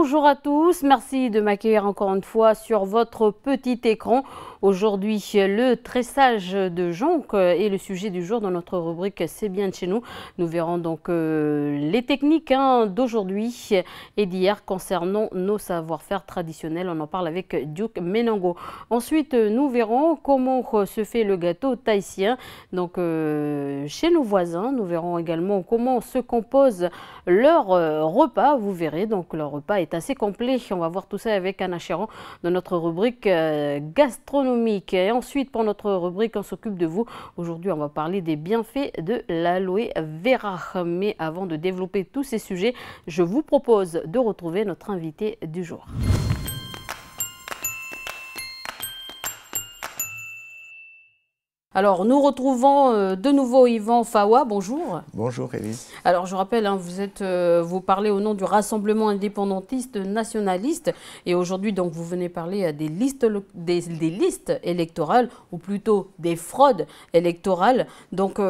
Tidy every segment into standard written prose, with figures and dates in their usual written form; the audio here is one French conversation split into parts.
Bonjour à tous, merci de m'accueillir encore une fois sur votre petit écran. Aujourd'hui, le tressage de jonc est le sujet du jour dans notre rubrique C'est bien de chez nous. Nous verrons donc les techniques d'aujourd'hui et d'hier concernant nos savoir-faire traditionnels. On en parle avec Duke Menango. Ensuite, nous verrons comment se fait le gâteau tahitien donc chez nos voisins. Nous verrons également comment se compose leur repas. Vous verrez, donc leur repas est assez complet. On va voir tout ça avec Anna Chéran dans notre rubrique gastronomique. Et ensuite, pour notre rubrique On s'occupe de vous, aujourd'hui on va parler des bienfaits de l'aloe vera. Mais avant de développer tous ces sujets, je vous propose de retrouver notre invité du jour. Alors, nous retrouvons de nouveau Yvan Fawa. Bonjour. Bonjour, Élise. Alors, je rappelle, vous parlez au nom du Rassemblement indépendantiste nationaliste. Et aujourd'hui, donc, vous venez parler des listes électorales, ou plutôt des fraudes électorales. Donc,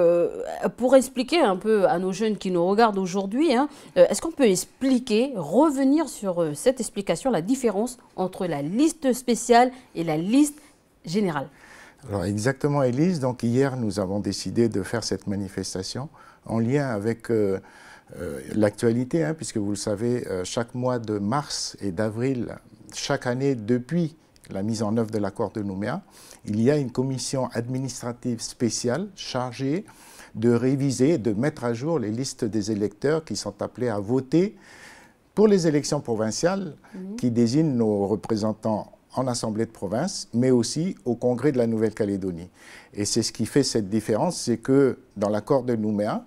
pour expliquer un peu à nos jeunes qui nous regardent aujourd'hui, est-ce qu'on peut revenir sur cette explication, la différence entre la liste spéciale et la liste générale? Alors exactement, Élise. Donc hier, nous avons décidé de faire cette manifestation en lien avec l'actualité, puisque vous le savez, chaque mois de mars et d'avril, chaque année depuis la mise en œuvre de l'accord de Nouméa, il y a une commission administrative spéciale chargée de réviser, de mettre à jour les listes des électeurs qui sont appelés à voter pour les élections provinciales qui désignent nos représentants en Assemblée de province, mais aussi au Congrès de la Nouvelle-Calédonie. Et c'est ce qui fait cette différence, c'est que dans l'accord de Nouméa,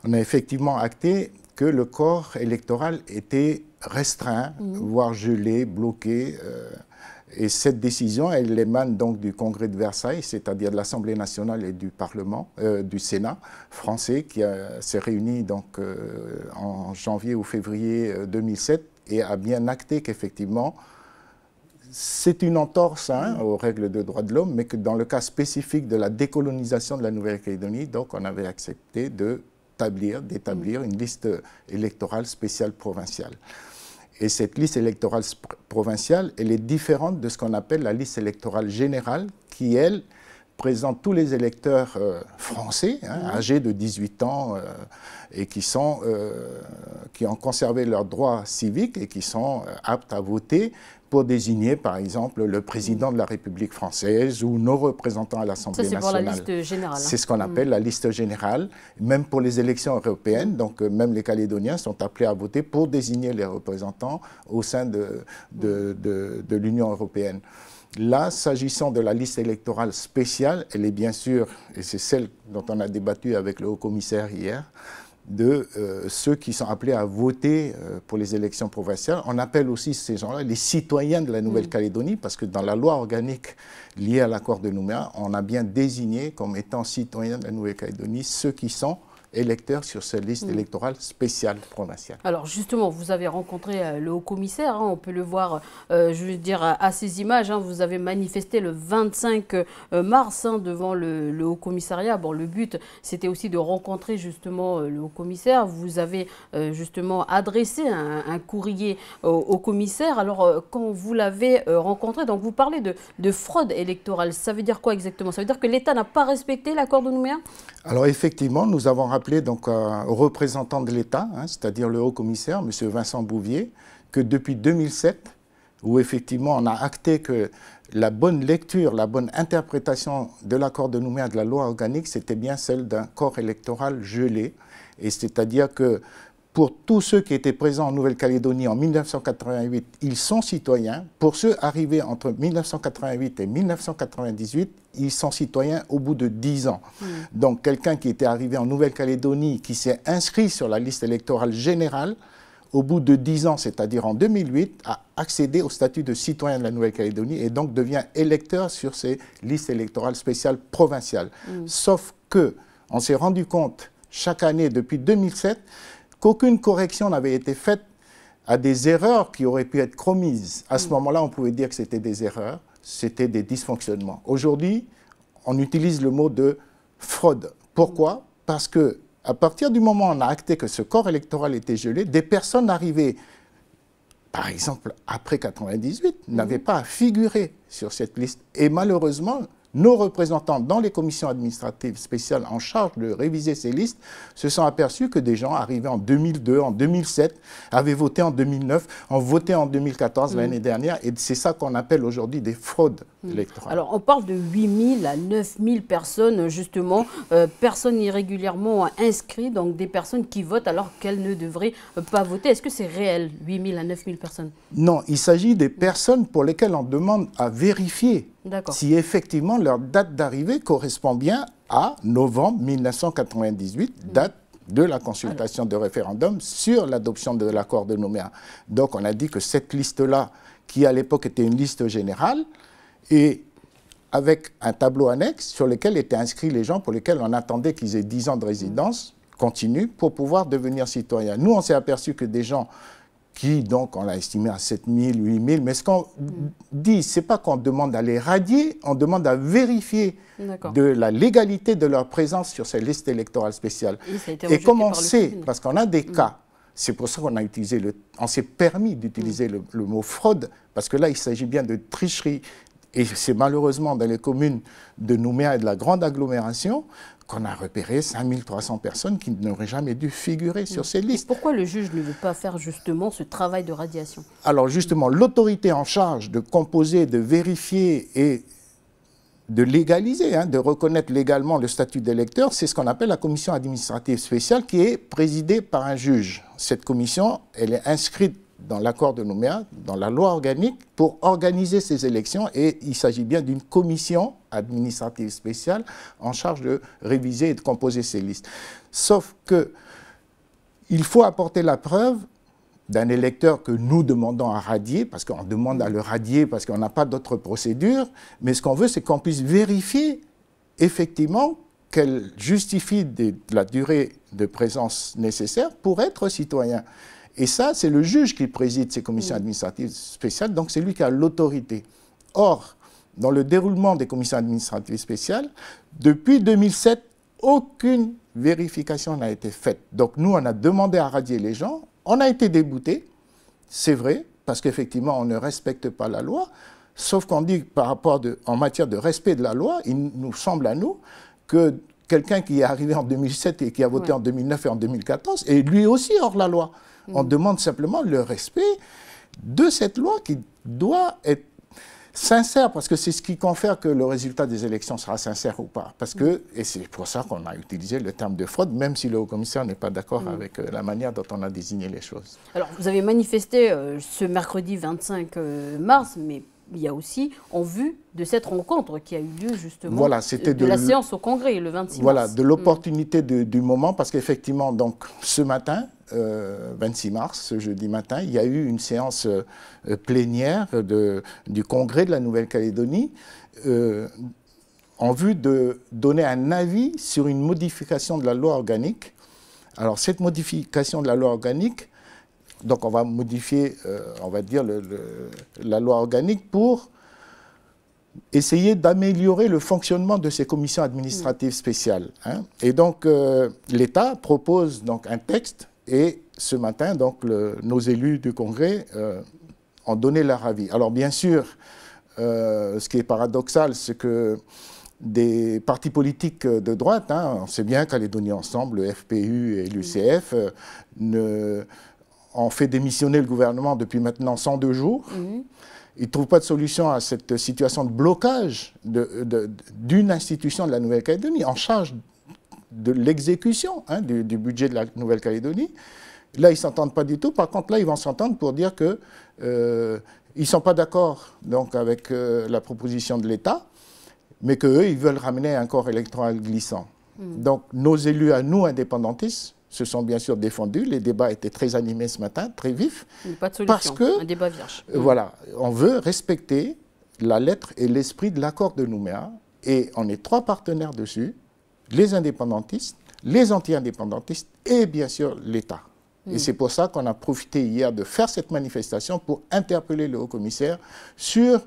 on a effectivement acté que le corps électoral était restreint, voire gelé, bloqué. Et cette décision, elle émane donc du Congrès de Versailles, c'est-à-dire de l'Assemblée nationale et du Parlement, du Sénat français, qui s'est réuni donc en janvier ou février 2007 et a bien acté qu'effectivement, c'est une entorse aux règles de droits de l'homme, mais que dans le cas spécifique de la décolonisation de la Nouvelle-Calédonie, donc on avait accepté d'établir une liste électorale spéciale provinciale. Et cette liste électorale provinciale, elle est différente de ce qu'on appelle la liste électorale générale, qui, elle, présente tous les électeurs français, âgés de 18 ans et qui ont conservé leurs droits civiques et qui sont aptes à voter pour désigner, par exemple, le président de la République française ou nos représentants à l'Assemblée nationale. Ça, c'est pour la liste générale. C'est ce qu'on appelle la liste générale, même pour les élections européennes. Donc, même les Calédoniens sont appelés à voter pour désigner les représentants au sein de l'Union européenne. Là, s'agissant de la liste électorale spéciale, elle est bien sûr, et c'est celle dont on a débattu avec le haut-commissaire hier, de ceux qui sont appelés à voter pour les élections provinciales. On appelle aussi ces gens-là les citoyens de la Nouvelle-Calédonie, parce que dans la loi organique liée à l'accord de Nouméa, on a bien désigné comme étant citoyens de la Nouvelle-Calédonie ceux qui sont électeurs sur cette liste électorale spéciale provinciale. Alors justement, vous avez rencontré le haut-commissaire, on peut le voir, je veux dire, à ces images, vous avez manifesté le 25 mars devant le haut-commissariat. Bon, le but, c'était aussi de rencontrer justement le haut-commissaire. Vous avez justement adressé un courrier au commissaire. Alors, quand vous l'avez rencontré, donc vous parlez de fraude électorale. Ça veut dire quoi exactement? Ça veut dire que l'État n'a pas respecté l'accord de Nouméa? Alors effectivement, nous avons rappelé donc au représentant de l'État, c'est-à-dire le haut-commissaire, M. Vincent Bouvier, que depuis 2007, où effectivement on a acté que la bonne lecture, la bonne interprétation de l'accord de Nouméa, de la loi organique, c'était bien celle d'un corps électoral gelé. Et c'est-à-dire que pour tous ceux qui étaient présents en Nouvelle-Calédonie en 1988, ils sont citoyens. Pour ceux arrivés entre 1988 et 1998, ils sont citoyens au bout de 10 ans. Donc quelqu'un qui était arrivé en Nouvelle-Calédonie, qui s'est inscrit sur la liste électorale générale, au bout de 10 ans, c'est-à-dire en 2008, a accédé au statut de citoyen de la Nouvelle-Calédonie et donc devient électeur sur ces listes électorales spéciales provinciales. Sauf que on s'est rendu compte chaque année depuis 2007 qu'aucune correction n'avait été faite à des erreurs qui auraient pu être commises. À ce moment-là, on pouvait dire que c'était des erreurs, c'était des dysfonctionnements. Aujourd'hui, on utilise le mot de fraude. Pourquoi? Parce qu'à partir du moment où on a acté que ce corps électoral était gelé, des personnes arrivées par exemple, après 98, n'avaient pas à figurer sur cette liste. Et malheureusement, nos représentants dans les commissions administratives spéciales en charge de réviser ces listes se sont aperçus que des gens arrivés en 2002, en 2007, avaient voté en 2009, ont voté en 2014, l'année dernière, et c'est ça qu'on appelle aujourd'hui des fraudes électorales. Alors, on parle de 8 000 à 9 000 personnes, justement, personnes irrégulièrement inscrites, donc des personnes qui votent alors qu'elles ne devraient pas voter. Est-ce que c'est réel, 8 000 à 9 000 personnes? Non, il s'agit des personnes pour lesquelles on demande à vérifier si effectivement leur date d'arrivée correspond bien à novembre 1998, date de la consultation de référendum sur l'adoption de l'accord de Nouméa. Donc on a dit que cette liste-là, qui à l'époque était une liste générale, et avec un tableau annexe sur lequel étaient inscrits les gens pour lesquels on attendait qu'ils aient 10 ans de résidence continue pour pouvoir devenir citoyens. Nous, on s'est aperçu que des gens qui, donc, on l'a estimé à 7 000, 8 000. Mais ce qu'on dit, ce n'est pas qu'on demande à les radier, on demande à vérifier de la légalité de leur présence sur ces listes électorales spéciales. Et comme on sait, parce qu'on a des cas, c'est pour ça qu'on a utilisé on s'est permis d'utiliser le mot fraude, parce que là, il s'agit bien de tricherie. Et c'est malheureusement dans les communes de Nouméa et de la grande agglomération qu'on a repéré 5300 personnes qui n'auraient jamais dû figurer sur ces listes. Pourquoi le juge ne veut pas faire justement ce travail de radiation? Alors justement, l'autorité en charge de composer, de vérifier et de légaliser, de reconnaître légalement le statut d'électeur, c'est ce qu'on appelle la commission administrative spéciale qui est présidée par un juge. Cette commission, elle est inscrite dans l'accord de Nouméa, dans la loi organique, pour organiser ces élections. Et il s'agit bien d'une commission administrative spéciale en charge de réviser et de composer ces listes. Sauf qu'il faut apporter la preuve d'un électeur que nous demandons à radier, parce qu'on demande à le radier parce qu'on n'a pas d'autre procédure, mais ce qu'on veut, c'est qu'on puisse vérifier effectivement qu'elle justifie de la durée de présence nécessaire pour être citoyen. Et ça, c'est le juge qui préside ces commissions administratives spéciales, donc c'est lui qui a l'autorité. Or, dans le déroulement des commissions administratives spéciales, depuis 2007, aucune vérification n'a été faite. Donc nous, on a demandé à radier les gens, on a été déboutés, c'est vrai, parce qu'effectivement, on ne respecte pas la loi, sauf qu'on dit en matière de respect de la loi, il nous semble à nous que quelqu'un qui est arrivé en 2007 et qui a voté en 2009 et en 2014 est lui aussi hors la loi. On demande simplement le respect de cette loi qui doit être sincère, parce que c'est ce qui confère que le résultat des élections sera sincère ou pas. Parce que, et c'est pour ça qu'on a utilisé le terme de fraude, même si le haut-commissaire n'est pas d'accord avec la manière dont on a désigné les choses. Alors, vous avez manifesté ce mercredi 25 mars, mais il y a aussi en vue de cette rencontre qui a eu lieu justement, voilà, c'était de la séance au Congrès le 26 mars. Voilà, de l'opportunité du moment, parce qu'effectivement, donc ce matin, 26 mars, ce jeudi matin, il y a eu une séance plénière du Congrès de la Nouvelle-Calédonie en vue de donner un avis sur une modification de la loi organique. Alors cette modification de la loi organique, donc on va modifier, on va dire, la loi organique pour essayer d'améliorer le fonctionnement de ces commissions administratives spéciales. Et donc l'État propose donc un texte. Et ce matin, donc, nos élus du Congrès ont donné leur avis. Alors bien sûr, ce qui est paradoxal, c'est que des partis politiques de droite, on sait bien Calédonie Ensemble, le FPU et l'UCF, ont fait démissionner le gouvernement depuis maintenant 102 jours. Ils ne trouvent pas de solution à cette situation de blocage d'une institution de la Nouvelle-Calédonie en charge de l'exécution du budget de la Nouvelle-Calédonie. Là, ils ne s'entendent pas du tout. Par contre, là, ils vont s'entendre pour dire qu'ils ne sont pas d'accord avec la proposition de l'État, mais qu'eux, ils veulent ramener un corps électoral glissant. Donc, nos élus à nous, indépendantistes, se sont bien sûr défendus. Les débats étaient très animés ce matin, très vifs. Pas de solution, parce que, un débat vierge. Voilà, on veut respecter la lettre et l'esprit de l'accord de Nouméa, et on est 3 partenaires dessus, les indépendantistes, les anti-indépendantistes et bien sûr l'État. Et c'est pour ça qu'on a profité hier de faire cette manifestation pour interpeller le haut-commissaire sur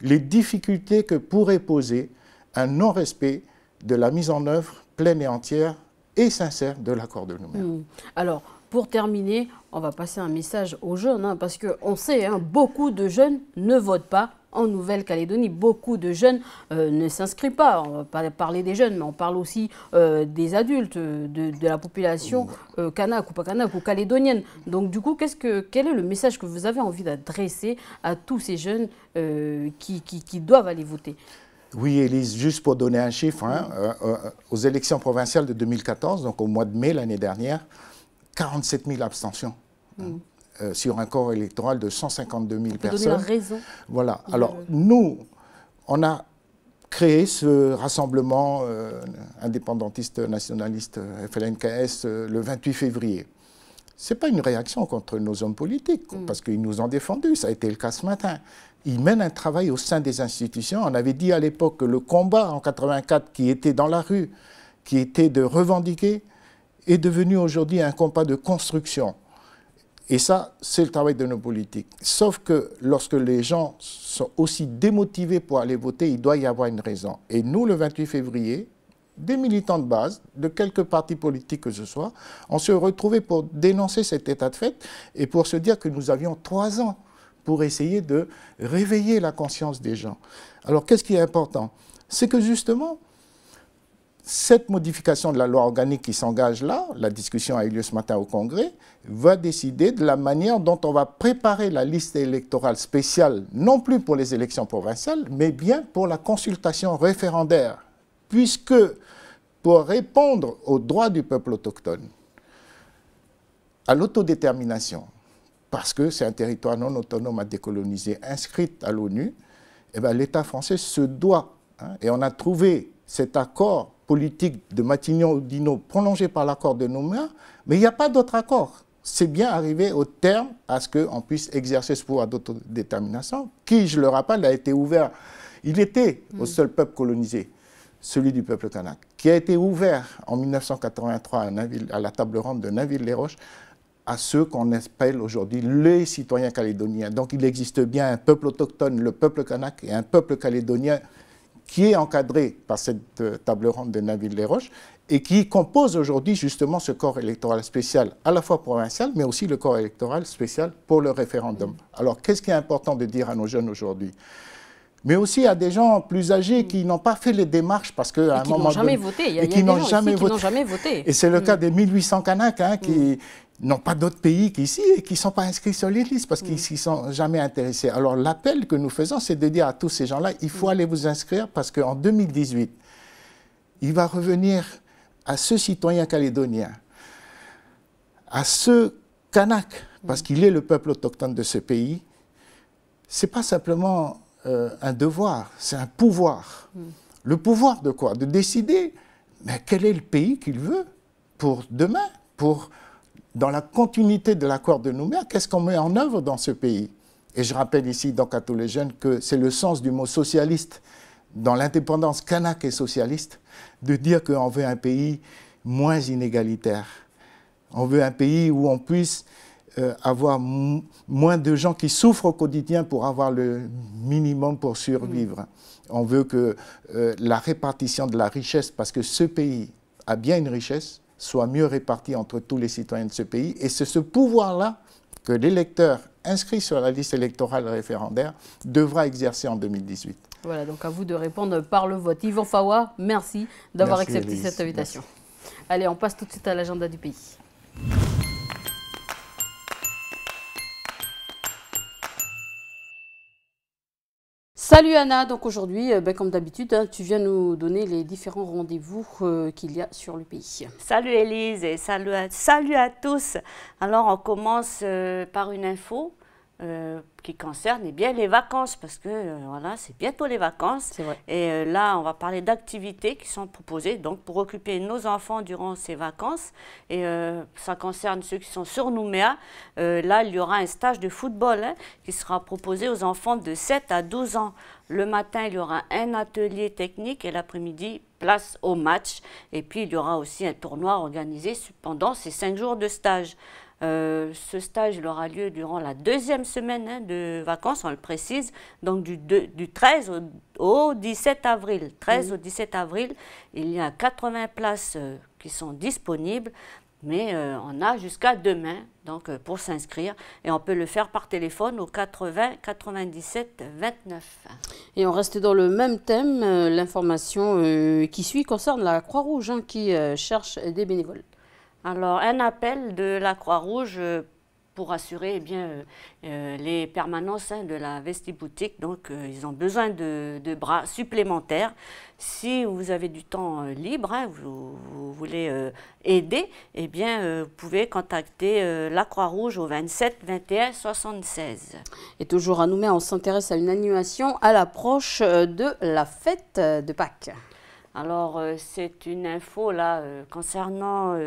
les difficultés que pourrait poser un non-respect de la mise en œuvre pleine et entière et sincère de l'accord de Nouméa. Alors, Pour terminer, on va passer un message aux jeunes, hein, parce qu'on sait, hein, beaucoup de jeunes ne votent pas en Nouvelle-Calédonie. Beaucoup de jeunes ne s'inscrivent pas. On va pas parler des jeunes, mais on parle aussi des adultes, de la population kanak ou pas kanak ou calédonienne. Donc du coup, quel est le message que vous avez envie d'adresser à tous ces jeunes qui doivent aller voter? Oui, Élise, juste pour donner un chiffre, hein, aux élections provinciales de 2014, donc au mois de mai l'année dernière, 47 000 abstentions sur un corps électoral de 152 000 personnes. Donner la raison. Voilà. Alors, nous, on a créé ce rassemblement indépendantiste nationaliste FLNKS le 28 février. Ce n'est pas une réaction contre nos hommes politiques, parce qu'ils nous ont défendus, ça a été le cas ce matin. Ils mènent un travail au sein des institutions. On avait dit à l'époque que le combat en 84 qui était dans la rue, qui était de revendiquer, est devenu aujourd'hui un combat de construction. Et ça, c'est le travail de nos politiques. Sauf que lorsque les gens sont aussi démotivés pour aller voter, il doit y avoir une raison. Et nous, le 28 février, des militants de base, de quelques partis politiques que ce soit, on se retrouvait pour dénoncer cet état de fait et pour se dire que nous avions 3 ans pour essayer de réveiller la conscience des gens. Alors, qu'est-ce qui est important? C'est que justement, cette modification de la loi organique qui s'engage là, la discussion a eu lieu ce matin au Congrès, va décider de la manière dont on va préparer la liste électorale spéciale, non plus pour les élections provinciales, mais bien pour la consultation référendaire. Puisque pour répondre aux droits du peuple autochtone, à l'autodétermination, parce que c'est un territoire non autonome à décoloniser, inscrit à l'ONU, eh bien, l'État français se doit, hein, et on a trouvé cet accord politique de Matignon-Oudinot prolongé par l'accord de Nouméa, mais il n'y a pas d'autre accord. C'est bien arrivé au terme à ce qu'on puisse exercer ce pouvoir d'autodétermination, qui, je le rappelle, a été ouvert. Il était au seul peuple colonisé, celui du peuple kanak, qui a été ouvert en 1983 à la table ronde de Nainville-les-Roches à ceux qu'on appelle aujourd'hui les citoyens calédoniens. Donc il existe bien un peuple autochtone, le peuple kanak, et un peuple calédonien qui est encadré par cette table ronde de Nainville-les-Roches et qui compose aujourd'hui justement ce corps électoral spécial, à la fois provincial, mais aussi le corps électoral spécial pour le référendum. Alors, qu'est-ce qui est important de dire à nos jeunes aujourd'hui? Mais aussi à des gens plus âgés qui n'ont pas fait les démarches parce qu'à un moment donné... Et qui n'ont jamais voté. Et c'est le cas des 1800 Kanaks hein, qui n'ont pas d'autre pays qu'ici et qui ne sont pas inscrits sur les listes parce qu'ils ne s'y sont jamais intéressés. Alors l'appel que nous faisons, c'est de dire à tous ces gens-là, il faut aller vous inscrire parce qu'en 2018, il va revenir à ce citoyen calédonien, à ce Kanak, parce qu'il est le peuple autochtone de ce pays. Ce n'est pas simplement un devoir, c'est un pouvoir. Le pouvoir de quoi? De décider mais quel est le pays qu'il veut pour demain, dans la continuité de l'accord de Nouméa, qu'est-ce qu'on met en œuvre dans ce pays? Et je rappelle ici donc à tous les jeunes que c'est le sens du mot socialiste, dans l'indépendance kanak et socialiste, de dire qu'on veut un pays moins inégalitaire. On veut un pays où on puisse avoir moins de gens qui souffrent au quotidien pour avoir le minimum pour survivre. On veut que la répartition de la richesse, parce que ce pays a bien une richesse, soit mieux répartie entre tous les citoyens de ce pays. Et c'est ce pouvoir-là que l'électeur inscrit sur la liste électorale référendaire devra exercer en 2018. Voilà, donc à vous de répondre par le vote. Yvan Fawa, merci d'avoir accepté cette invitation. Merci. Allez, on passe tout de suite à l'agenda du pays. Salut Anna, donc aujourd'hui, comme d'habitude, hein, tu viens nous donner les différents rendez-vous qu'il y a sur le pays. Salut Élise et salut à tous. Alors on commence par une info qui concerne eh bien, les vacances parce que voilà, c'est bientôt les vacances. C'est vrai. Et là, on va parler d'activités qui sont proposées donc, pour occuper nos enfants durant ces vacances. Et ça concerne ceux qui sont sur Nouméa. Là, il y aura un stage de football hein, qui sera proposé aux enfants de 7 à 12 ans. Le matin, il y aura un atelier technique et l'après-midi, place au match. Et puis, il y aura aussi un tournoi organisé pendant ces 5 jours de stage. Ce stage il aura lieu durant la 2e semaine hein, de vacances, on le précise, donc du 13 au 17 avril. 13 au 17 avril, il y a 80 places qui sont disponibles. Mais on a jusqu'à demain donc, pour s'inscrire et on peut le faire par téléphone au 80 97 29. Et on reste dans le même thème, l'information qui suit concerne la Croix-Rouge qui cherche des bénévoles. Alors un appel de la Croix-Rouge pour assurer eh bien, les permanences de la Vestiboutique. Donc, ils ont besoin de bras supplémentaires. Si vous avez du temps libre, vous voulez aider, eh bien, vous pouvez contacter la Croix-Rouge au 27 21 76. Et toujours à Nouméa, on s'intéresse à une animation à l'approche de la fête de Pâques. Alors, c'est une info là concernant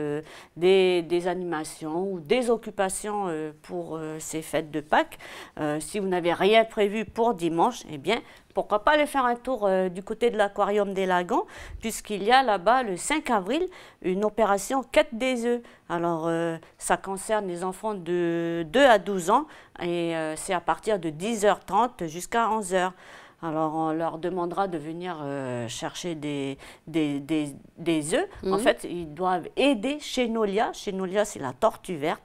des animations ou des occupations pour ces fêtes de Pâques. Si vous n'avez rien prévu pour dimanche, eh bien, pourquoi pas aller faire un tour du côté de l'Aquarium des Lagons, puisqu'il y a là-bas le 5 avril une opération Quête des œufs. Alors, ça concerne les enfants de 2 à 12 ans et c'est à partir de 10h30 jusqu'à 11h. Alors, on leur demandera de venir chercher des œufs. En fait, ils doivent aider Chénolia. Chénolia, c'est la tortue verte.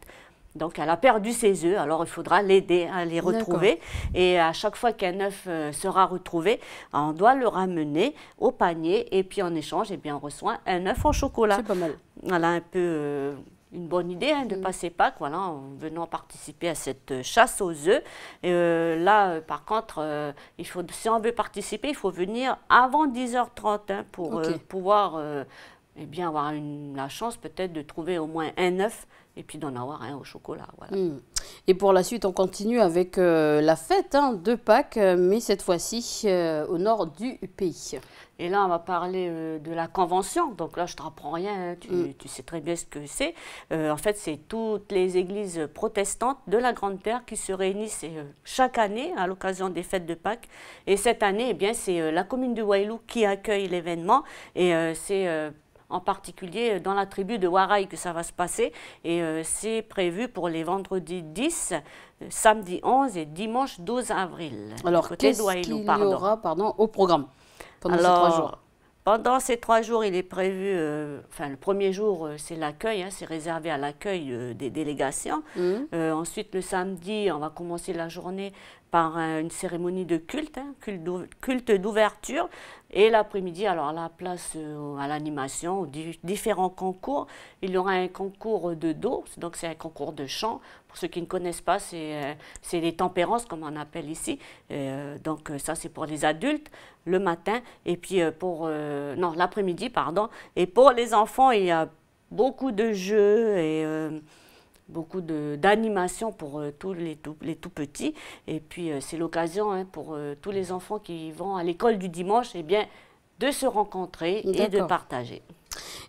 Donc, elle a perdu ses œufs. Alors, il faudra l'aider à les retrouver. Et à chaque fois qu'un œuf sera retrouvé, on doit le ramener au panier. Et puis, en échange, eh bien, on reçoit un œuf au chocolat. C'est pas mal. Voilà un peu... une bonne idée de passer Pâques, voilà, en venant participer à cette chasse aux œufs. Là, par contre, si on veut participer, il faut venir avant 10h30 pour pouvoir eh bien, avoir la chance peut-être de trouver au moins un œuf et puis d'en avoir un au chocolat. Voilà. Et pour la suite, on continue avec la fête de Pâques, mais cette fois-ci au nord du pays. Et là, on va parler de la Convention. Donc là, je ne te reprends rien, tu sais très bien ce que c'est. En fait, c'est toutes les églises protestantes de la Grande Terre qui se réunissent chaque année à l'occasion des fêtes de Pâques. Et cette année, eh bien, c'est la commune de Wailou qui accueille l'événement. Et c'est en particulier dans la tribu de Waraï que ça va se passer. Et c'est prévu pour les vendredis 10, samedi 11 et dimanche 12 avril. Alors, qu'est-ce qu'il y aura au programme pendant ces 3 jours? Pendant ces 3 jours, il est prévu, le premier jour, c'est l'accueil, c'est réservé à l'accueil des délégations. Ensuite, le samedi, on va commencer la journée par une cérémonie de culte, culte d'ouverture. Et l'après-midi, alors la place à l'animation, aux différents concours. Il y aura un concours de dos, donc c'est un concours de chant. Pour ceux qui ne connaissent pas, c'est les tempérances, comme on appelle ici. Donc ça, c'est pour les adultes, le matin. Et puis l'après-midi, pardon. Et pour les enfants, il y a beaucoup de jeux et... beaucoup d'animation pour tous les tout petits. Et puis, c'est l'occasion pour tous les enfants qui vont à l'école du dimanche eh bien, de se rencontrer et de partager.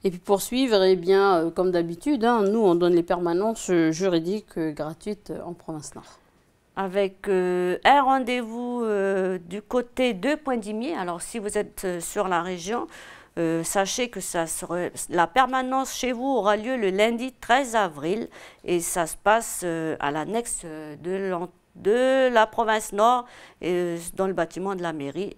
Et puis, pour suivre, eh bien, comme d'habitude, nous, on donne les permanences juridiques gratuites en province Nord. Avec un rendez-vous du côté de Poindimier. Alors, si vous êtes sur la région, sachez que la permanence chez vous aura lieu le lundi 13 avril et ça se passe à l'annexe de la province Nord dans le bâtiment de la mairie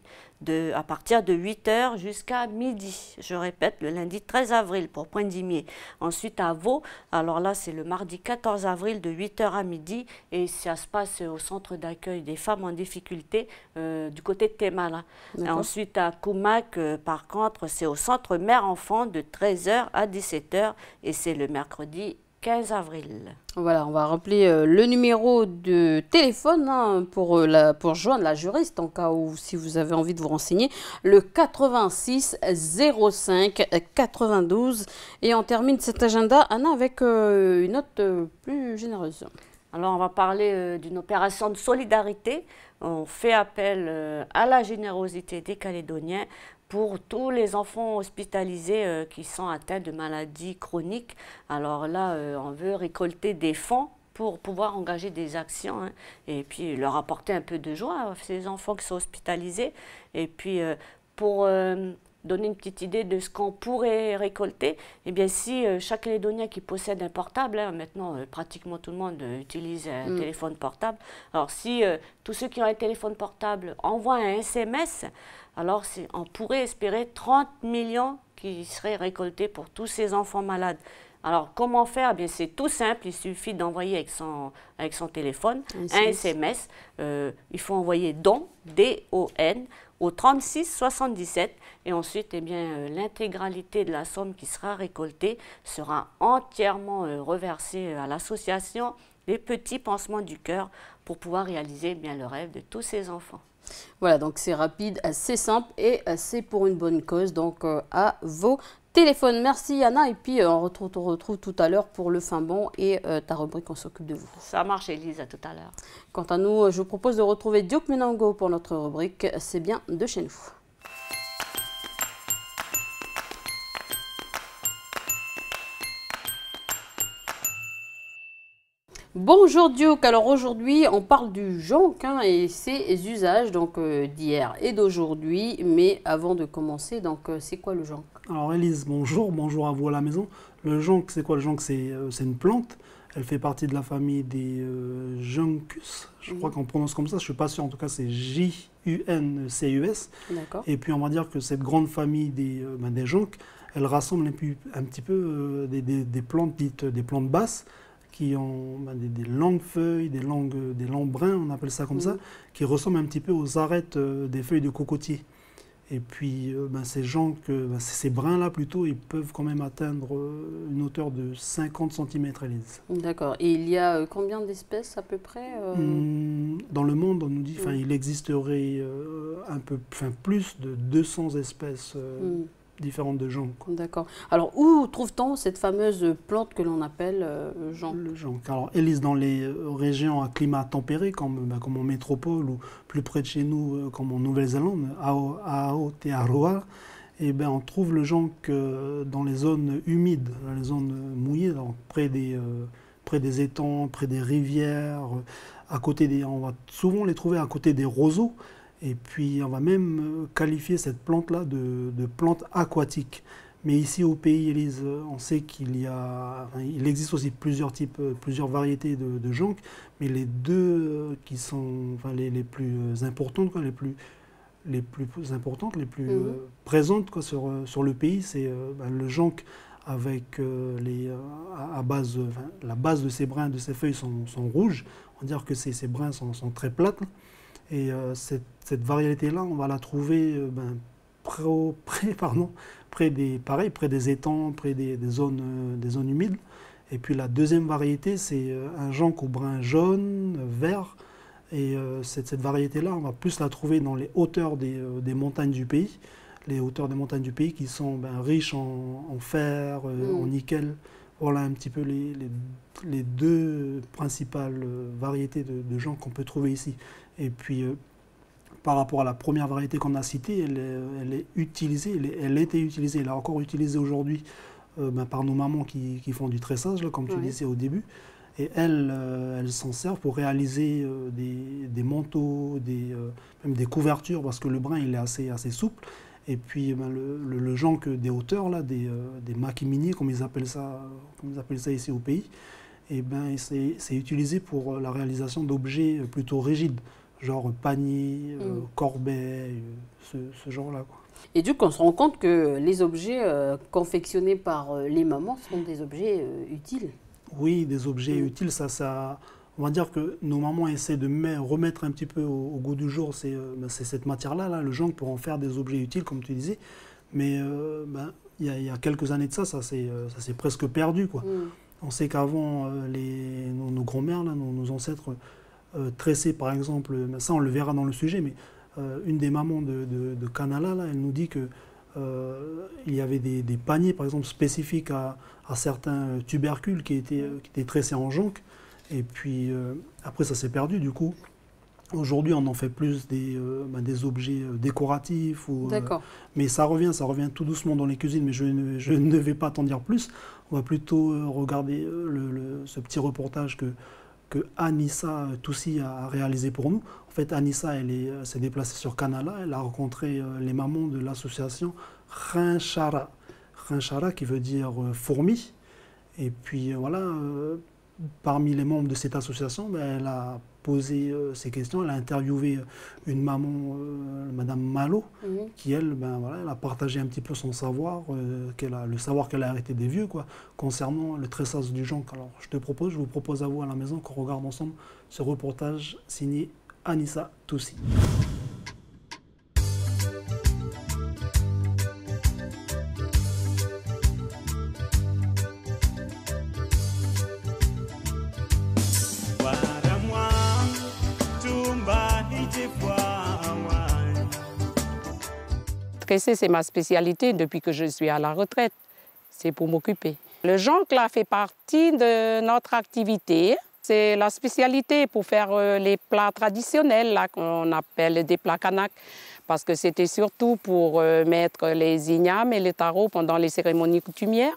à partir de 8h jusqu'à midi. Je répète, le lundi 13 avril pour Poindimier. Ensuite à Vaud, alors là c'est le mardi 14 avril de 8h à midi et ça se passe au centre d'accueil des femmes en difficulté du côté de Témala. Ensuite à Koumak, par contre, c'est au centre mère-enfant de 13h à 17h et c'est le mercredi 15 avril. Voilà, on va rappeler le numéro de téléphone pour joindre la juriste en cas où si vous avez envie de vous renseigner, le 86 05 92. Et on termine cet agenda, Anna, avec une note plus généreuse. Alors, on va parler d'une opération de solidarité. On fait appel à la générosité des Calédoniens pour tous les enfants hospitalisés qui sont atteints de maladies chroniques. Alors là, on veut récolter des fonds pour pouvoir engager des actions et puis leur apporter un peu de joie à ces enfants qui sont hospitalisés. Et puis, pour donner une petite idée de ce qu'on pourrait récolter, eh bien, si chaque Calédonien qui possède un portable, maintenant pratiquement tout le monde utilise un téléphone portable, alors si tous ceux qui ont un téléphone portable envoient un SMS, alors on pourrait espérer 30 millions qui seraient récoltés pour tous ces enfants malades. Alors, comment faire? Eh bien, c'est tout simple. Il suffit d'envoyer avec son téléphone un SMS. Il faut envoyer DON, D-O-N, au 36 77. Et ensuite, eh bien, l'intégralité de la somme qui sera récoltée sera entièrement reversée à l'association Les Petits Pansements du Cœur pour pouvoir réaliser bien le rêve de tous ces enfants. Voilà, donc c'est rapide, assez simple et c'est pour une bonne cause. Donc à vos téléphones. Merci Anna et puis on retrouve tout à l'heure pour le fin bon et ta rubrique On s'occupe de vous. Ça marche Élise, à tout à l'heure. Quant à nous, je vous propose de retrouver Diop Menango pour notre rubrique C'est bien de chez nous. Bonjour Duke, alors aujourd'hui on parle du jonc et ses usages d'hier et d'aujourd'hui, mais avant de commencer, c'est quoi le jonc? Alors Élise, bonjour à vous à la maison. Le jonc, c'est quoi le jonc? C'est une plante, elle fait partie de la famille des Juncus, je crois qu'on prononce comme ça, je ne suis pas sûr, en tout cas c'est J-U-N-C-U-S. D'accord. Et puis on va dire que cette grande famille des joncs, elle rassemble un petit peu des plantes dites des plantes basses, qui ont des longues feuilles, des longs brins, on appelle ça comme ça, qui ressemblent un petit peu aux arêtes des feuilles de cocotier. Et puis ces brins-là plutôt, ils peuvent quand même atteindre une hauteur de 50 cm, Élise. D'accord. Et il y a combien d'espèces à peu près Dans le monde, on nous dit il existerait plus de 200 espèces différentes de joncs. D'accord. Alors, où trouve-t-on cette fameuse plante que l'on appelle jonc? Le jonc. Alors, Élise, dans les régions à climat tempéré, comme en métropole ou plus près de chez nous, comme en Nouvelle-Zélande, à Aotearoa, on trouve le jonc dans les zones humides, dans les zones mouillées, donc près des étangs, près des rivières, on va souvent les trouver à côté des roseaux. Et puis, on va même qualifier cette plante-là de plante aquatique. Mais ici, au pays, Élise, on sait il existe aussi plusieurs variétés de joncs, mais les deux qui sont les plus importantes, les plus présentes sur le pays, c'est le jonc avec la base de ses brins, de ses feuilles sont rouges. On va dire que ces brins sont très plates. Et cette variété-là, on va la trouver près des étangs, près des zones humides. Et puis la deuxième variété, c'est un jonc au brun jaune, vert. Et cette variété-là, on va plus la trouver dans les hauteurs des montagnes du pays. Les hauteurs des montagnes du pays qui sont riches en fer, en nickel. Voilà un petit peu les deux principales variétés de jonc qu'on peut trouver ici. Et puis, par rapport à la première variété qu'on a citée, elle est utilisée, elle a été utilisée, elle est encore utilisée aujourd'hui par nos mamans qui font du tressage, là, comme tu disais au début. Et elles s'en servent pour réaliser des manteaux, même des couvertures, parce que le brin il est assez souple. Et puis le jonc des hauteurs, là, des makimini, comme ils appellent ça ici au pays, c'est utilisé pour la réalisation d'objets plutôt rigides, genre panier, corbeille, ce genre-là. Et du coup, on se rend compte que les objets confectionnés par les mamans sont des objets utiles. Oui, des objets utiles, on va dire que nos mamans essaient de remettre un petit peu au goût du jour c'est cette matière-là, le jonc, pour en faire des objets utiles, comme tu disais. Mais il y a quelques années de ça s'est presque perdu, quoi. On sait qu'avant, nos grands-mères, nos ancêtres, tressaient, par exemple, ça on le verra dans le sujet, mais une des mamans de Kanala, là, elle nous dit que il y avait des paniers, par exemple, spécifiques à certains tubercules qui étaient tressés en jonc. Et puis, après, ça s'est perdu, du coup. Aujourd'hui, on en fait plus des objets décoratifs. Mais ça revient tout doucement dans les cuisines, mais je ne vais pas t'en dire plus. On va plutôt regarder ce petit reportage que Anissa Toussi a réalisé pour nous. En fait, Anissa, elle s'est déplacée sur Kanala, elle a rencontré les mamans de l'association Rinchara. Rinchara qui veut dire fourmi. Et puis voilà, parmi les membres de cette association, elle a posé ces questions. Elle a interviewé une maman, Madame Malo, qui elle, voilà, elle a partagé un petit peu son savoir, le savoir qu'elle a hérité des vieux, quoi, concernant le tressage du jonc. Alors je vous propose à vous à la maison qu'on regarde ensemble ce reportage signé Anissa Toussi. Tresser, c'est ma spécialité depuis que je suis à la retraite. C'est pour m'occuper. Le jonc, là, fait partie de notre activité. C'est la spécialité pour faire les plats traditionnels, là, qu'on appelle des plats kanak. Parce que c'était surtout pour mettre les ignames et les tarots pendant les cérémonies coutumières.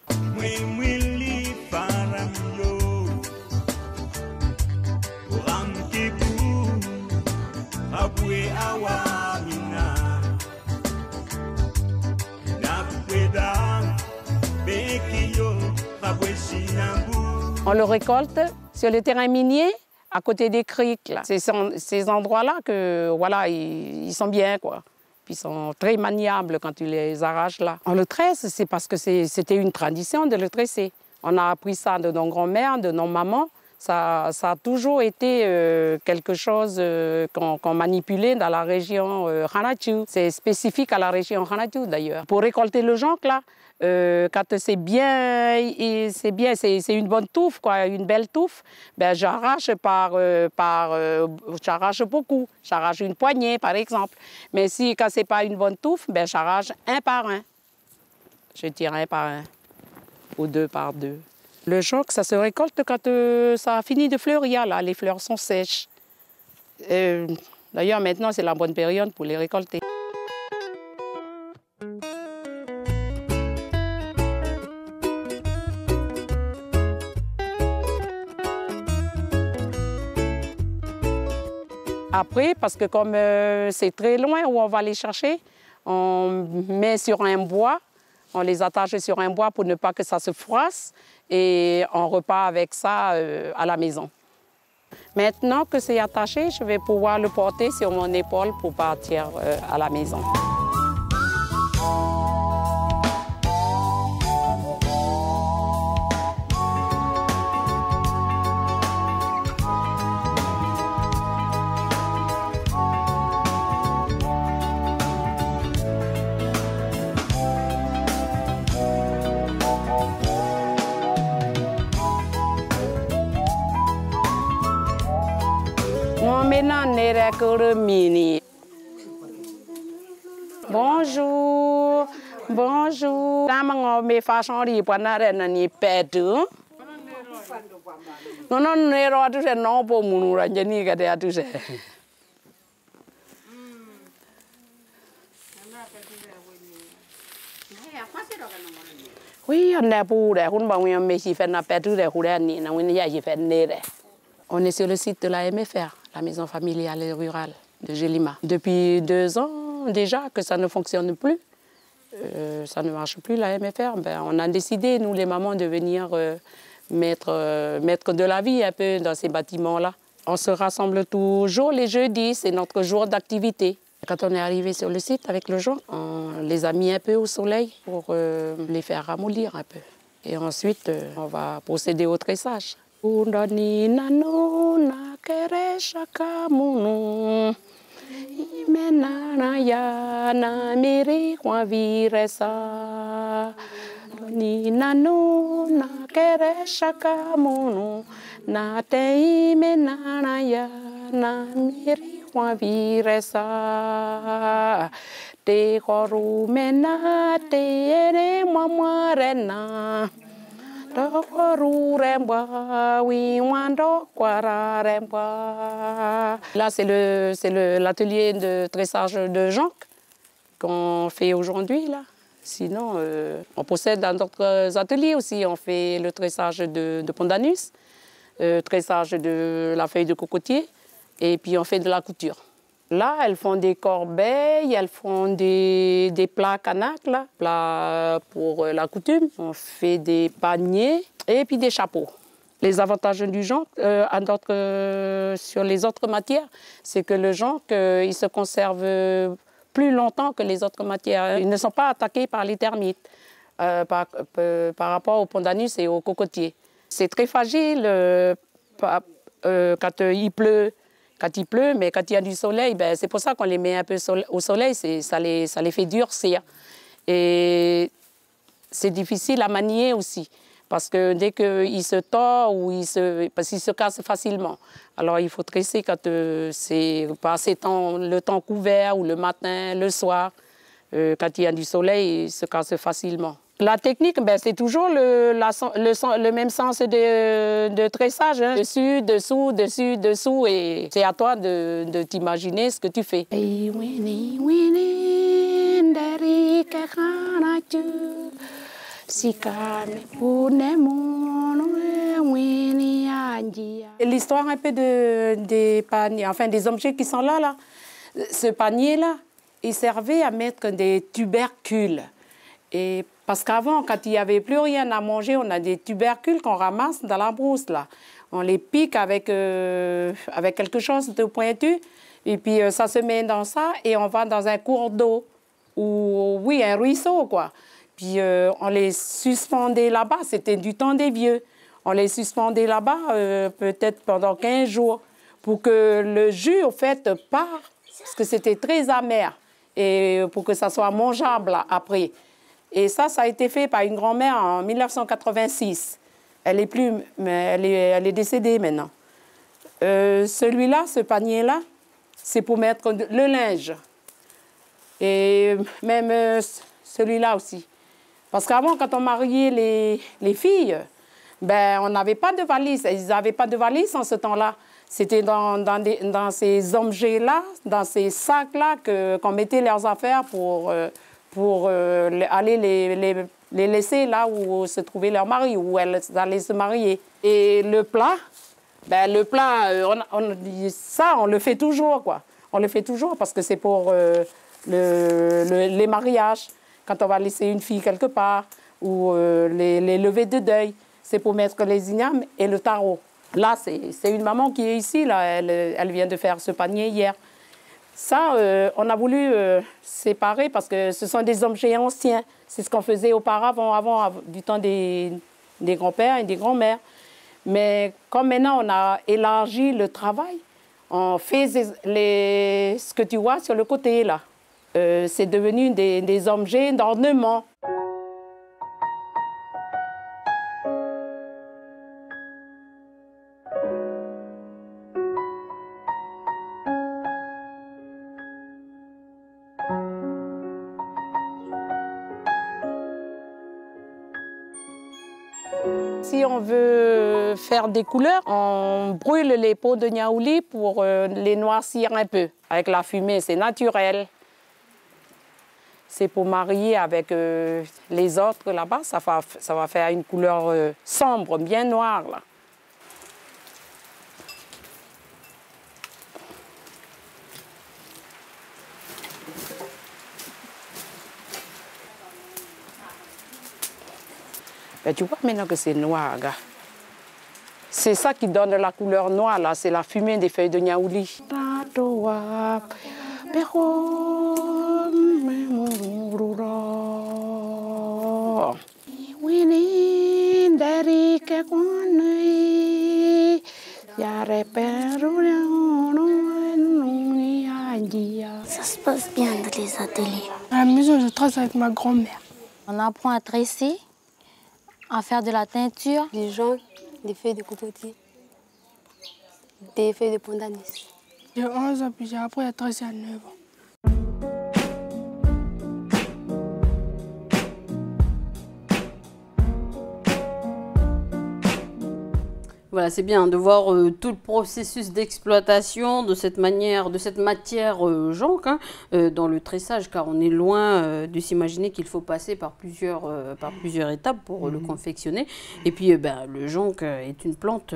On le récolte sur le terrain minier, à côté des criques. C'est ces endroits-là que voilà, ils sont bien, quoi. Puis ils sont très maniables quand tu les arraches là. On le tresse, c'est parce que c'était une tradition de le tresser. On a appris ça de nos grands-mères, de nos mamans. Ça a toujours été quelque chose qu'on manipulait dans la région Hanatu. C'est spécifique à la région Hanatu d'ailleurs. Pour récolter le jonc là, quand c'est une bonne touffe, quoi, une belle touffe, ben, j'arrache j'arrache beaucoup. J'arrache une poignée, par exemple. Mais quand c'est pas une bonne touffe, ben, j'arrache un par un. Je tire un par un, ou deux par deux. Le jonc, ça se récolte quand ça a fini de fleurir, là. Les fleurs sont sèches. D'ailleurs, maintenant, c'est la bonne période pour les récolter. Après, parce que comme c'est très loin où on va les chercher, on met sur un bois, on les attache sur un bois pour ne pas que ça se froisse et on repart avec ça à la maison. Maintenant que c'est attaché, je vais pouvoir le porter sur mon épaule pour partir à la maison. Bonjour, bonjour. Oui, on est sur le site de la MFR, la maison familiale et rurale de Jélima. Depuis 2 ans déjà que ça ne fonctionne plus, ça ne marche plus la MFR. Ben, on a décidé, nous les mamans, de venir mettre de la vie un peu dans ces bâtiments-là. On se rassemble toujours les jeudis, c'est notre jour d'activité. Quand on est arrivé sur le site avec le jonc, on les a mis un peu au soleil pour les faire ramollir un peu. Et ensuite, on va procéder au tressage. Là, c'est l'atelier de tressage de jonc qu'on fait aujourd'hui, là. Sinon, on possède dans d'autres ateliers aussi. On fait le tressage de pandanus, tressage de la feuille de cocotier, et puis on fait de la couture. Là, elles font des corbeilles, elles font des plats kanak, là, plats pour la coutume. On fait des paniers et puis des chapeaux. Les avantages du jonc sur les autres matières, c'est que le jonc, il se conserve plus longtemps que les autres matières. Ils ne sont pas attaqués par les termites par rapport au pandanus et au cocotier. C'est très fragile quand il pleut. Mais quand il y a du soleil, ben, c'est pour ça qu'on les met un peu au soleil, ça les fait durcir. Et c'est difficile à manier aussi. Parce que dès qu'il se tord ou parce qu'il se casse facilement. Alors il faut tresser quand c'est pas assez le temps couvert ou le matin, le soir. Quand il y a du soleil, il se casse facilement. La technique, ben, c'est toujours le même sens de tressage. Hein. Dessus, dessous, dessus, dessous. Et c'est à toi de t'imaginer ce que tu fais. L'histoire un peu des paniers, enfin des objets qui sont là. Ce panier-là, il servait à mettre des tubercules. Et parce qu'avant, quand il n'y avait plus rien à manger, on a des tubercules qu'on ramasse dans la brousse, là. On les pique avec quelque chose de pointu, et puis ça se met dans ça, et on va dans un cours d'eau, ou oui, un ruisseau, quoi. Puis on les suspendait là-bas, c'était du temps des vieux. On les suspendait là-bas peut-être pendant 15 jours, pour que le jus, au fait, part, parce que c'était très amer, et pour que ça soit mangeable là, après. Et ça a été fait par une grand-mère en 1986. Elle est plus, mais elle est décédée maintenant. Celui-là, ce panier-là, c'est pour mettre le linge. Et même celui-là aussi. Parce qu'avant, quand on mariait les filles, ben, on n'avait pas de valise. Ils n'avaient pas de valise en ce temps-là. C'était dans ces objets-là, dans ces sacs-là qu'on mettait leurs affaires pour aller les laisser là où se trouvait leur mari, où elles allaient se marier. Et le plat, ben le plat, on le fait toujours, quoi. On le fait toujours parce que c'est pour les mariages, quand on va laisser une fille quelque part, ou les levées de deuil. C'est pour mettre les ignames et le tarot. Là, c'est une maman qui est ici, là. Elle vient de faire ce panier hier. Ça, on a voulu séparer parce que ce sont des objets anciens. C'est ce qu'on faisait auparavant, avant du temps des grands-pères et des grands-mères. Mais comme maintenant, on a élargi le travail, on fait ce que tu vois sur le côté, là. C'est devenu des objets d'ornement. Si on veut faire des couleurs, on brûle les peaux de niaouli pour les noircir un peu. Avec la fumée, c'est naturel. C'est pour marier avec les autres là-bas, ça va faire une couleur sombre, bien noire, là. Ben, tu vois maintenant que c'est noir, gars. C'est ça qui donne la couleur noire, là. C'est la fumée des feuilles de niaouli. Ça se passe bien dans les ateliers. À la maison, je tresse avec ma grand-mère. On apprend à tresser, à faire de la teinture, des joncs, des feuilles de cocotier, des feuilles de pandanus. J'ai 11 ans, puis j'ai appris à tresser à 9 ans. Voilà, c'est bien de voir tout le processus d'exploitation de cette manière, de cette matière jonc dans le tressage, car on est loin de s'imaginer qu'il faut passer par plusieurs étapes pour le confectionner. Et puis, le jonc est une plante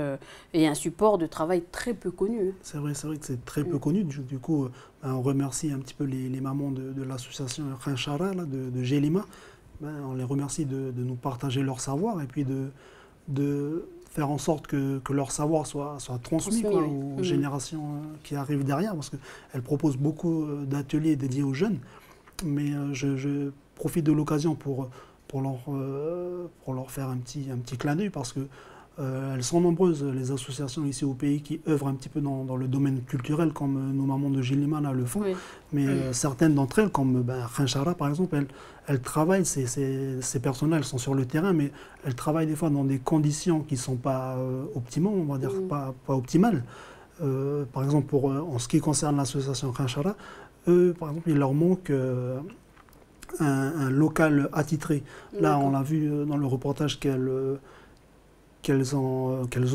et un support de travail très peu connu. C'est vrai que c'est très peu connu. Du coup, on remercie un petit peu les mamans de l'association Khanchara, de Jelima. On les remercie de nous partager leur savoir et puis de faire en sorte que leur savoir soit transmis quoi, aux générations qui arrivent derrière, parce qu'elle propose beaucoup d'ateliers dédiés aux jeunes. Mais je profite de l'occasion pour leur faire un petit clin d'œil, parce que elles sont nombreuses, les associations ici au pays, qui œuvrent un petit peu dans le domaine culturel, comme nos mamans de Jilima là, le font. Oui. Mais certaines d'entre elles, comme Khanchara par exemple, elles travaillent, ces personnes-là, elles sont sur le terrain, mais elles travaillent des fois dans des conditions qui ne sont pas optimales, on va dire, pas optimales. Par exemple, en ce qui concerne l'association Khanchara, eux, par exemple, il leur manque un local attitré. Là, on l'a vu dans le reportage qu'elles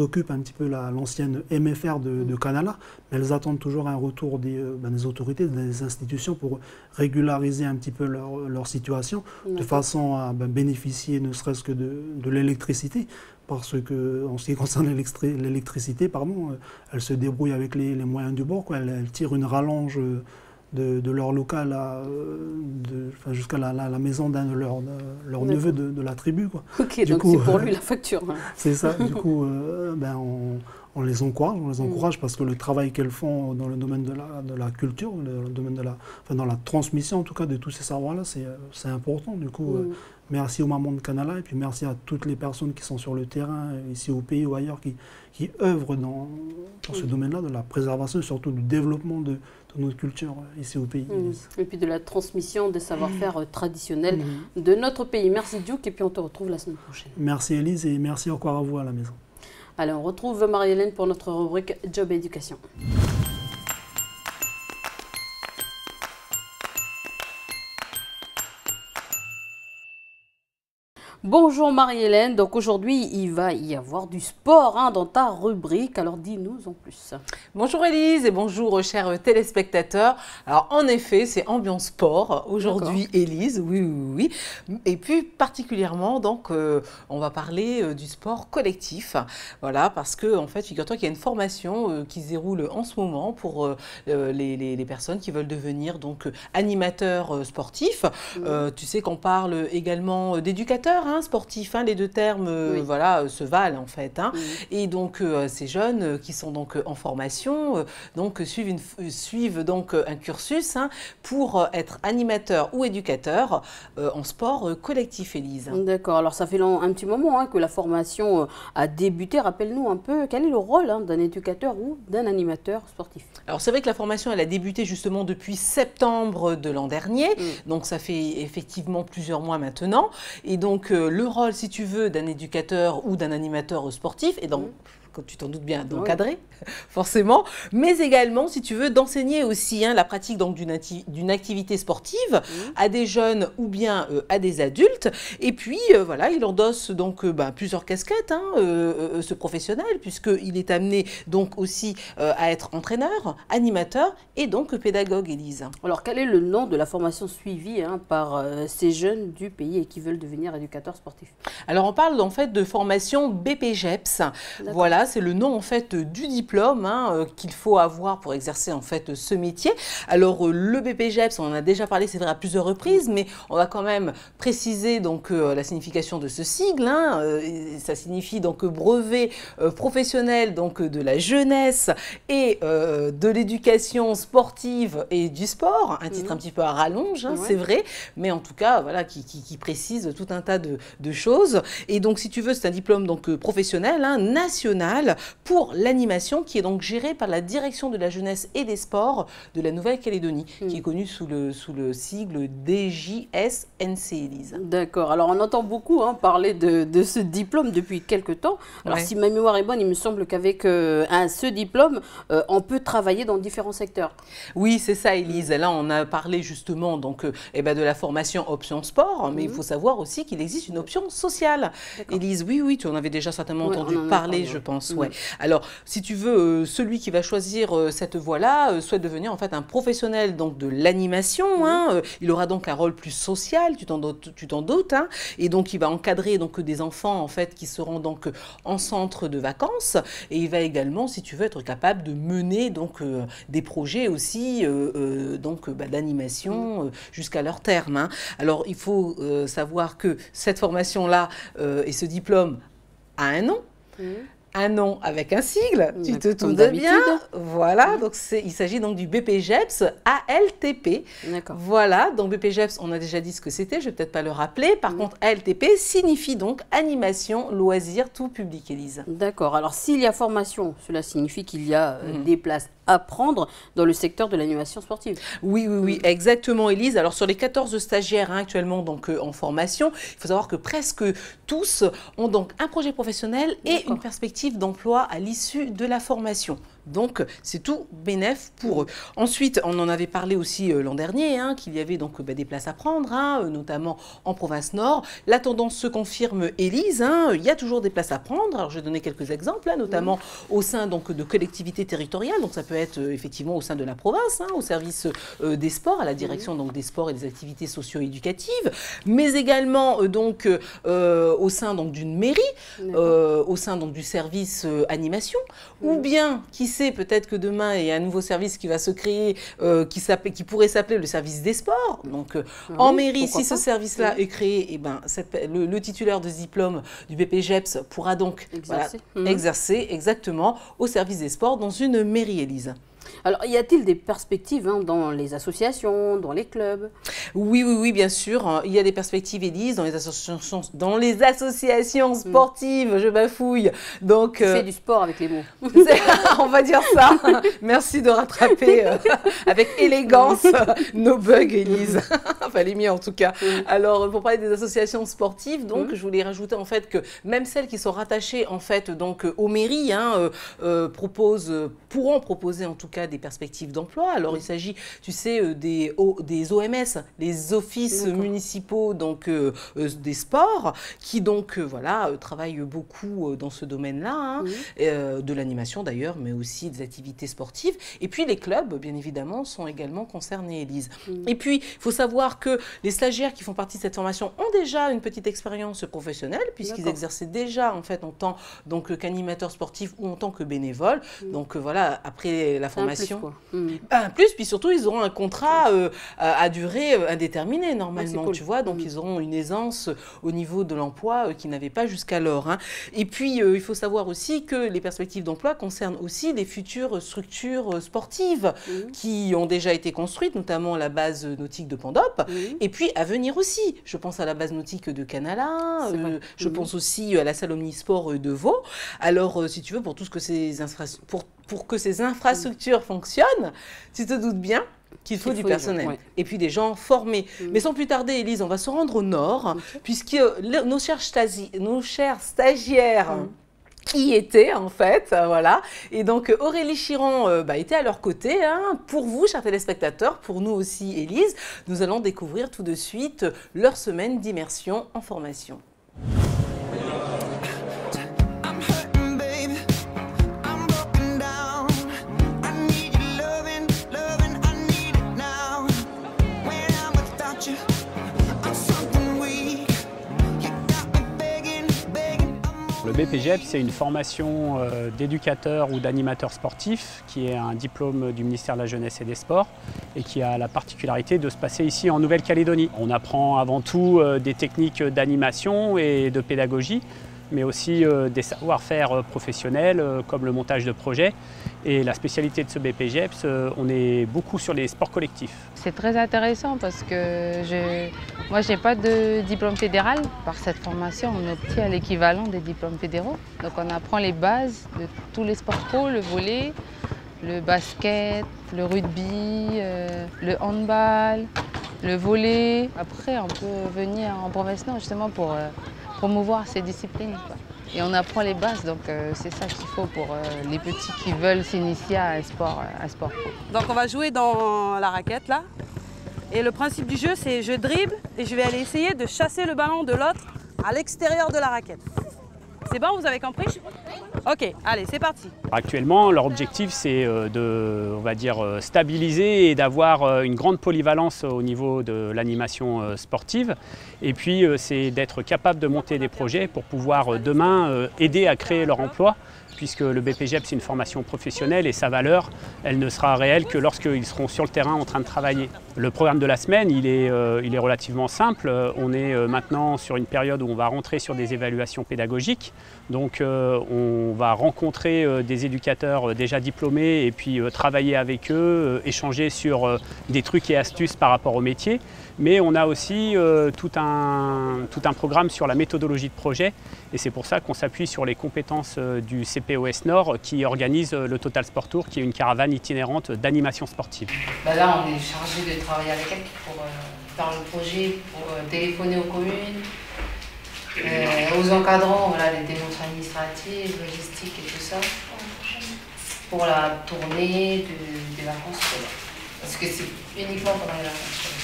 occupent un petit peu l'ancienne MFR de Kanala, mais elles attendent toujours un retour des autorités, des institutions, pour régulariser un petit peu leur situation, de façon à bénéficier ne serait-ce que de l'électricité, parce que en ce qui concerne l'électricité, elles se débrouillent avec les moyens du bord, quoi. Elles tirent une rallonge de leur local jusqu'à la maison d'un de leurs neveux de la tribu, quoi. Ok, donc c'est pour lui la facture. Hein. C'est ça, du coup, on les encourage, parce que le travail qu'elles font dans le domaine de la culture, le domaine dans la transmission en tout cas de tous ces savoirs-là, c'est important. Du coup, merci aux mamans de Kanala, et puis merci à toutes les personnes qui sont sur le terrain, ici au pays ou ailleurs, qui œuvrent dans ce domaine-là, de la préservation et surtout du développement de notre culture ici au pays. Et puis de la transmission des savoir-faire traditionnels de notre pays. Merci Diouk, et puis on te retrouve la semaine prochaine. Merci Elise, et merci encore à vous à la maison. Allez, on retrouve Marie-Hélène pour notre rubrique Job et Éducation. Bonjour Marie-Hélène, donc aujourd'hui il va y avoir du sport dans ta rubrique, alors dis-nous en plus. Bonjour Élise et bonjour chers téléspectateurs. Alors en effet c'est ambiance sport aujourd'hui Élise, oui. Et puis particulièrement donc on va parler du sport collectif, voilà, parce que en fait figure-toi qu'il y a une formation qui se déroule en ce moment pour les personnes qui veulent devenir donc animateurs sportifs. Tu sais qu'on parle également d'éducateurs sportifs, les deux termes voilà, se valent en fait. Et donc ces jeunes qui sont donc en formation donc, suivent donc un cursus pour être animateurs ou éducateurs en sport collectif, Élise. D'accord, alors ça fait un petit moment que la formation a débuté. Rappelle-nous un peu quel est le rôle d'un éducateur ou d'un animateur sportif. Alors c'est vrai que la formation elle a débuté justement depuis septembre de l'an dernier, donc ça fait effectivement plusieurs mois maintenant. Et donc le rôle, si tu veux, d'un éducateur ou d'un animateur sportif est dans... Comme tu t'en doutes bien, d'encadrer, forcément, mais également, si tu veux, d'enseigner aussi la pratique d'une activité sportive à des jeunes ou bien à des adultes. Et puis, voilà, il endosse donc plusieurs casquettes, ce professionnel, puisqu'il est amené donc aussi à être entraîneur, animateur et donc pédagogue, Élise. Alors, quel est le nom de la formation suivie par ces jeunes du pays et qui veulent devenir éducateurs sportifs? Alors, on parle en fait de formation BPGEPS. Voilà. C'est le nom en fait du diplôme qu'il faut avoir pour exercer en fait ce métier. Alors le BPGEPS, on en a déjà parlé, c'est vrai à plusieurs reprises, mais on va quand même préciser donc la signification de ce sigle. Ça signifie donc brevet professionnel donc de la jeunesse et de l'éducation sportive et du sport, un titre un petit peu à rallonge, c'est vrai, mais en tout cas voilà qui précise tout un tas de choses. Et donc si tu veux, c'est un diplôme donc professionnel national pour l'animation qui est donc gérée par la Direction de la jeunesse et des sports de la Nouvelle-Calédonie, qui est connue sous le sigle DJSNC, Élise. D'accord. Alors on entend beaucoup parler de ce diplôme depuis quelques temps. Alors si ma mémoire est bonne, il me semble qu'avec ce diplôme, on peut travailler dans différents secteurs. Oui, c'est ça, Élise. Là, on a parlé justement donc, de la formation option sport, mais il faut savoir aussi qu'il existe une option sociale. Élise, oui, tu en avais déjà certainement entendu parler, je pense. Alors, si tu veux, celui qui va choisir cette voie-là souhaite devenir en fait un professionnel donc de l'animation. Il aura donc un rôle plus social, tu t'en doutes, et donc il va encadrer donc des enfants en fait qui seront donc en centre de vacances, et il va également, si tu veux, être capable de mener donc des projets aussi d'animation jusqu'à leur terme. Alors, il faut savoir que cette formation-là et ce diplôme a un nom. Un nom avec un sigle, tu te Comme doutes bien. d'habitude. Voilà, donc il s'agit donc du BPGEPS ALTP. D'accord. Voilà, donc BPGEPS, on a déjà dit ce que c'était, je vais peut-être pas le rappeler. Par contre, ALTP signifie donc animation, loisirs, tout public, Élise. D'accord. Alors, s'il y a formation, cela signifie qu'il y a des places à prendre dans le secteur de l'animation sportive. Oui, exactement, Élise. Alors, sur les 14 stagiaires actuellement donc, en formation, il faut savoir que presque tous ont donc un projet professionnel et une perspective d'emploi à l'issue de la formation. Donc, c'est tout bénef pour eux. Ensuite, on en avait parlé aussi l'an dernier, qu'il y avait donc des places à prendre, notamment en province nord. La tendance se confirme, Élise, il y a toujours des places à prendre. Alors, je vais donner quelques exemples, notamment au sein donc, de collectivités territoriales. Donc, ça peut être effectivement au sein de la province, au service des sports, à la direction donc, des sports et des activités socio-éducatives, mais également donc, au sein donc, d'une mairie, au sein donc, du service animation, ou bien, qui sait, peut-être que demain, il y a un nouveau service qui va se créer, qui pourrait s'appeler le service des sports. Donc, en mairie, si ce service-là est créé, le titulaire de ce diplôme du BPGEPS pourra donc exercer exactement au service des sports dans une mairie, Élise. Alors, y a-t-il des perspectives dans les associations, dans les clubs? Oui, bien sûr. Il y a des perspectives, Élise, dans les associations sportives. Je bafouille. Donc, tu fais du sport avec les mots. On va dire ça. Merci de rattraper avec élégance nos bugs, Élise. Enfin, les miens en tout cas. Alors, pour parler des associations sportives, donc, je voulais rajouter en fait que même celles qui sont rattachées en fait donc aux mairies pourront proposer en tout cas des perspectives d'emploi. Alors, il s'agit, tu sais, des OMS, les offices municipaux donc, des sports, qui donc, travaillent beaucoup dans ce domaine-là, de l'animation d'ailleurs, mais aussi des activités sportives. Et puis, les clubs, bien évidemment, sont également concernés, Élise. Et puis, il faut savoir que les stagiaires qui font partie de cette formation ont déjà une petite expérience professionnelle, puisqu'ils exerçaient déjà, en fait, en tant qu'animateur sportif ou en tant que bénévole. Donc, voilà, après la formation. Un plus, puis surtout, ils auront un contrat à durée indéterminée, normalement, tu vois. Donc, ils auront une aisance au niveau de l'emploi qu'ils n'avaient pas jusqu'alors. Et puis, il faut savoir aussi que les perspectives d'emploi concernent aussi les futures structures sportives qui ont déjà été construites, notamment la base nautique de Pandop, et puis à venir aussi. Je pense à la base nautique de Canala, je pense aussi à la salle omnisport de Vaud. Alors, si tu veux, pour que ces infrastructures fonctionnent, tu te doutes bien qu'il faut du personnel et puis des gens formés. Mais sans plus tarder, Élise, on va se rendre au nord, puisque nos chers stagiaires y étaient en fait, voilà. Et donc Aurélie Chiron était à leur côté. Pour vous, chers téléspectateurs, pour nous aussi, Élise, nous allons découvrir tout de suite leur semaine d'immersion en formation. Le BPGEPS, c'est une formation d'éducateur ou d'animateur sportif qui est un diplôme du ministère de la Jeunesse et des Sports et qui a la particularité de se passer ici en Nouvelle-Calédonie. On apprend avant tout des techniques d'animation et de pédagogie, mais aussi des savoir-faire professionnels comme le montage de projets. Et la spécialité de ce BPGEPS, on est beaucoup sur les sports collectifs. C'est très intéressant parce que moi, je n'ai pas de diplôme fédéral. Par cette formation, on obtient l'équivalent des diplômes fédéraux. Donc on apprend les bases de tous les sports pro, le volley, le basket, le rugby, le handball, le volley. Après, on peut venir en province nord justement pour promouvoir ces disciplines, quoi. Et on apprend les bases, donc c'est ça qu'il faut pour les petits qui veulent s'initier à un sport pro. Donc on va jouer dans la raquette là. Et le principe du jeu, c'est je dribble et je vais aller essayer de chasser le ballon de l'autre à l'extérieur de la raquette. C'est bon, vous avez compris? Ok, allez, c'est parti. Actuellement, leur objectif, c'est de, on va dire, stabiliser et d'avoir une grande polyvalence au niveau de l'animation sportive. Et puis, c'est d'être capable de monter des projets pour pouvoir demain aider à créer leur emploi, puisque le BPGEPS, c'est une formation professionnelle et sa valeur, elle ne sera réelle que lorsqu'ils seront sur le terrain en train de travailler. Le programme de la semaine, il est relativement simple. On est maintenant sur une période où on va rentrer sur des évaluations pédagogiques. Donc on va rencontrer des éducateurs déjà diplômés et puis travailler avec eux, échanger sur des trucs et astuces par rapport au métier. Mais on a aussi tout un programme sur la méthodologie de projet et c'est pour ça qu'on s'appuie sur les compétences du CPOS Nord qui organise le Total Sport Tour, qui est une caravane itinérante d'animation sportive. Là, on est chargé de travailler avec elle pour faire le projet, pour téléphoner aux communes, aux encadrants, voilà, les démarches administratives, logistiques et tout ça, pour la tournée des vacances scolaires. Parce que c'est uniquement pendant les vacances scolaires.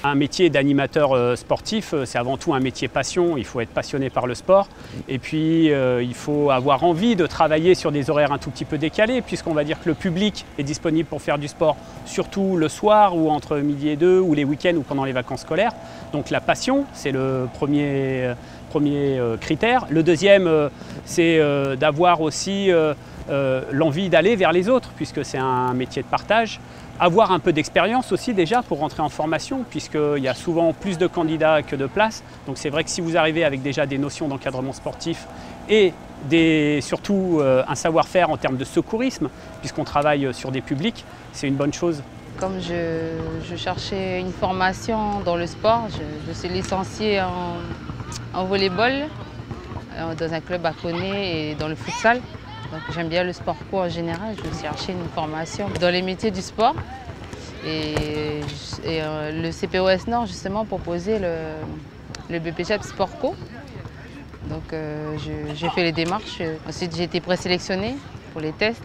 Un métier d'animateur sportif, c'est avant tout un métier passion. Il faut être passionné par le sport et puis il faut avoir envie de travailler sur des horaires un tout petit peu décalés puisqu'on va dire que le public est disponible pour faire du sport surtout le soir ou entre midi et 2 ou les week-ends ou pendant les vacances scolaires. Donc la passion, c'est le premier critère. Le deuxième, c'est d'avoir aussi l'envie d'aller vers les autres puisque c'est un métier de partage. Avoir un peu d'expérience aussi déjà pour rentrer en formation puisqu'il y a souvent plus de candidats que de places. Donc c'est vrai que si vous arrivez avec déjà des notions d'encadrement sportif et surtout un savoir-faire en termes de secourisme puisqu'on travaille sur des publics, c'est une bonne chose. Comme je cherchais une formation dans le sport, je suis licenciée en volleyball dans un club à Koné et dans le futsal. Donc j'aime bien le sport co en général, je vais chercher une formation dans les métiers du sport. Et le CPOS Nord justement proposait le BPJEP Sport Co. Donc j'ai fait les démarches. Ensuite j'ai été présélectionnée pour les tests.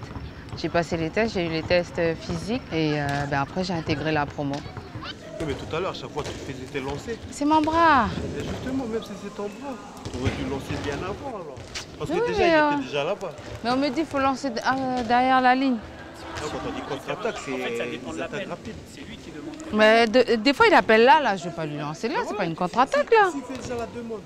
J'ai passé les tests, j'ai eu les tests physiques et après j'ai intégré la promo. Oui, mais tout à l'heure, chaque fois que tu faisais tes lancers. C'est mon bras. Et justement, même si c'est ton bras, tu aurais dû lancer bien avant alors. Parce que Oui, déjà, il était déjà là-bas. Mais on me dit qu'il faut lancer derrière la ligne. Quand on dit contre-attaque, c'est des attaques rapides. C'est lui qui demande. Mais des fois il appelle là, je ne vais pas lui lancer là, c'est pas une contre-attaque là. S'il fait déjà la demande,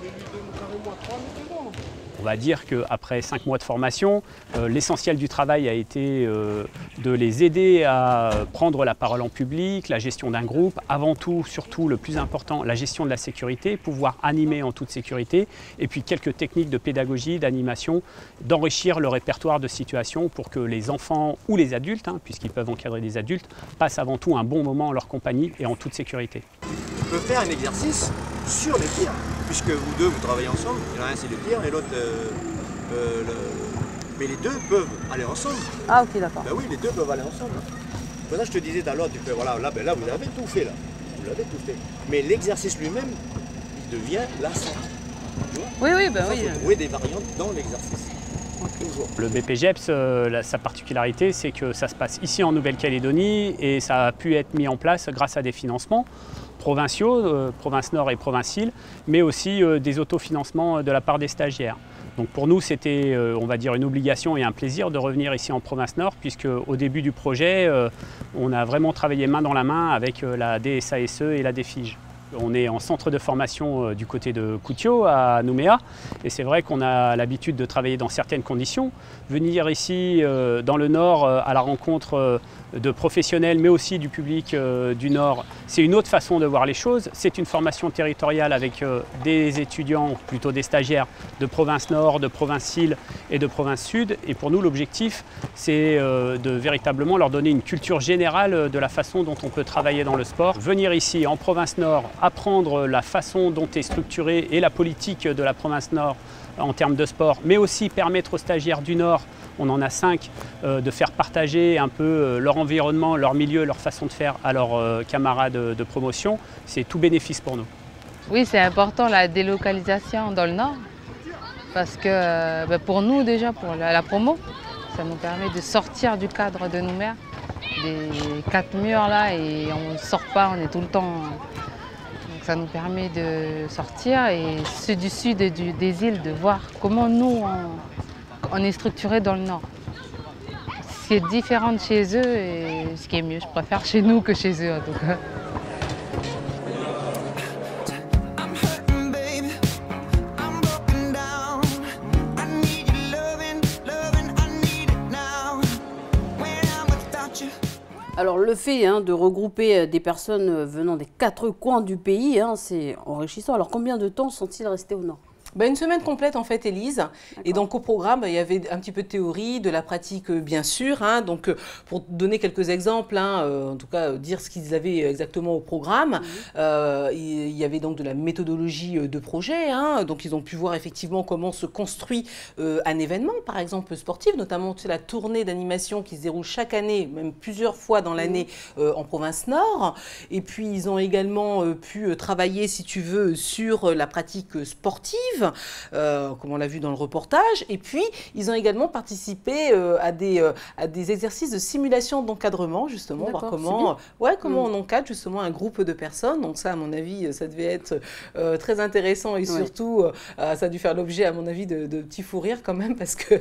il lui donne carrément 3 minutes devant. On va dire qu'après 5 mois de formation, l'essentiel du travail a été de les aider à prendre la parole en public, la gestion d'un groupe, avant tout, surtout le plus important, la gestion de la sécurité, pouvoir animer en toute sécurité, et puis quelques techniques de pédagogie, d'animation, d'enrichir le répertoire de situations pour que les enfants ou les adultes, puisqu'ils peuvent encadrer des adultes, passent avant tout un bon moment en leur compagnie et en toute sécurité. On peut faire un exercice sur les tirs, puisque vous deux vous travaillez ensemble, il y en a un c'est le tir et l'autre mais les deux peuvent aller ensemble. Ah ok d'accord. Ben oui, les deux peuvent aller ensemble. Pour ça je te disais tout à l'heure, tu fais voilà, là, là vous avez tout fait là. Vous l'avez tout fait. Mais l'exercice lui-même, il devient lassant. Oui, oui, ben oui. Il faut trouver des variantes dans l'exercice. Toujours. Le BPJEPS, sa particularité, c'est que ça se passe ici en Nouvelle-Calédonie et ça a pu être mis en place grâce à des financements provinciaux, province Nord et province Île, mais aussi des autofinancements de la part des stagiaires. Donc pour nous, c'était, on va dire, une obligation et un plaisir de revenir ici en province Nord, puisque au début du projet, on a vraiment travaillé main dans la main avec la DSASE et la DFIGE. On est en centre de formation du côté de Koutio, à Nouméa, et c'est vrai qu'on a l'habitude de travailler dans certaines conditions. Venir ici, dans le Nord, à la rencontre de professionnels, mais aussi du public du Nord, c'est une autre façon de voir les choses. C'est une formation territoriale avec des étudiants, plutôt des stagiaires, de province Nord, de province Île et de province Sud. Et pour nous, l'objectif, c'est de véritablement leur donner une culture générale de la façon dont on peut travailler dans le sport. Venir ici, en province Nord, apprendre la façon dont est structurée et la politique de la province Nord en termes de sport, mais aussi permettre aux stagiaires du Nord, on en a 5, de faire partager un peu leur environnement, leur milieu, leur façon de faire à leurs camarades de promotion, c'est tout bénéfice pour nous. Oui, c'est important la délocalisation dans le Nord, parce que pour nous déjà, pour la promo, ça nous permet de sortir du cadre de Nouméa, des 4 murs là, et on ne sort pas, on est tout le temps. Donc ça nous permet de sortir et ceux du sud et des îles de voir comment nous on est structuré dans le Nord. Ce qui est différent de chez eux et ce qui est mieux, je préfère chez nous que chez eux en tout cas. Alors le fait de regrouper des personnes venant des 4 coins du pays, c'est enrichissant. Alors combien de temps sont-ils restés au Nord? Une semaine complète en fait, Élise. Et donc au programme, il y avait un petit peu de théorie, de la pratique bien sûr. Donc pour donner quelques exemples, en tout cas dire ce qu'ils avaient exactement au programme, il y avait donc de la méthodologie de projet. Donc ils ont pu voir effectivement comment se construit un événement, par exemple sportif, notamment la tournée d'animation qui se déroule chaque année, même plusieurs fois dans l'année en province Nord. Et puis ils ont également pu travailler, si tu veux, sur la pratique sportive. Comme on l'a vu dans le reportage. Et puis, ils ont également participé à des exercices de simulation d'encadrement, justement, voir comment on encadre justement un groupe de personnes. Donc ça, à mon avis, ça devait être très intéressant et surtout, ça a dû faire l'objet, à mon avis, de petits fous rires quand même, parce que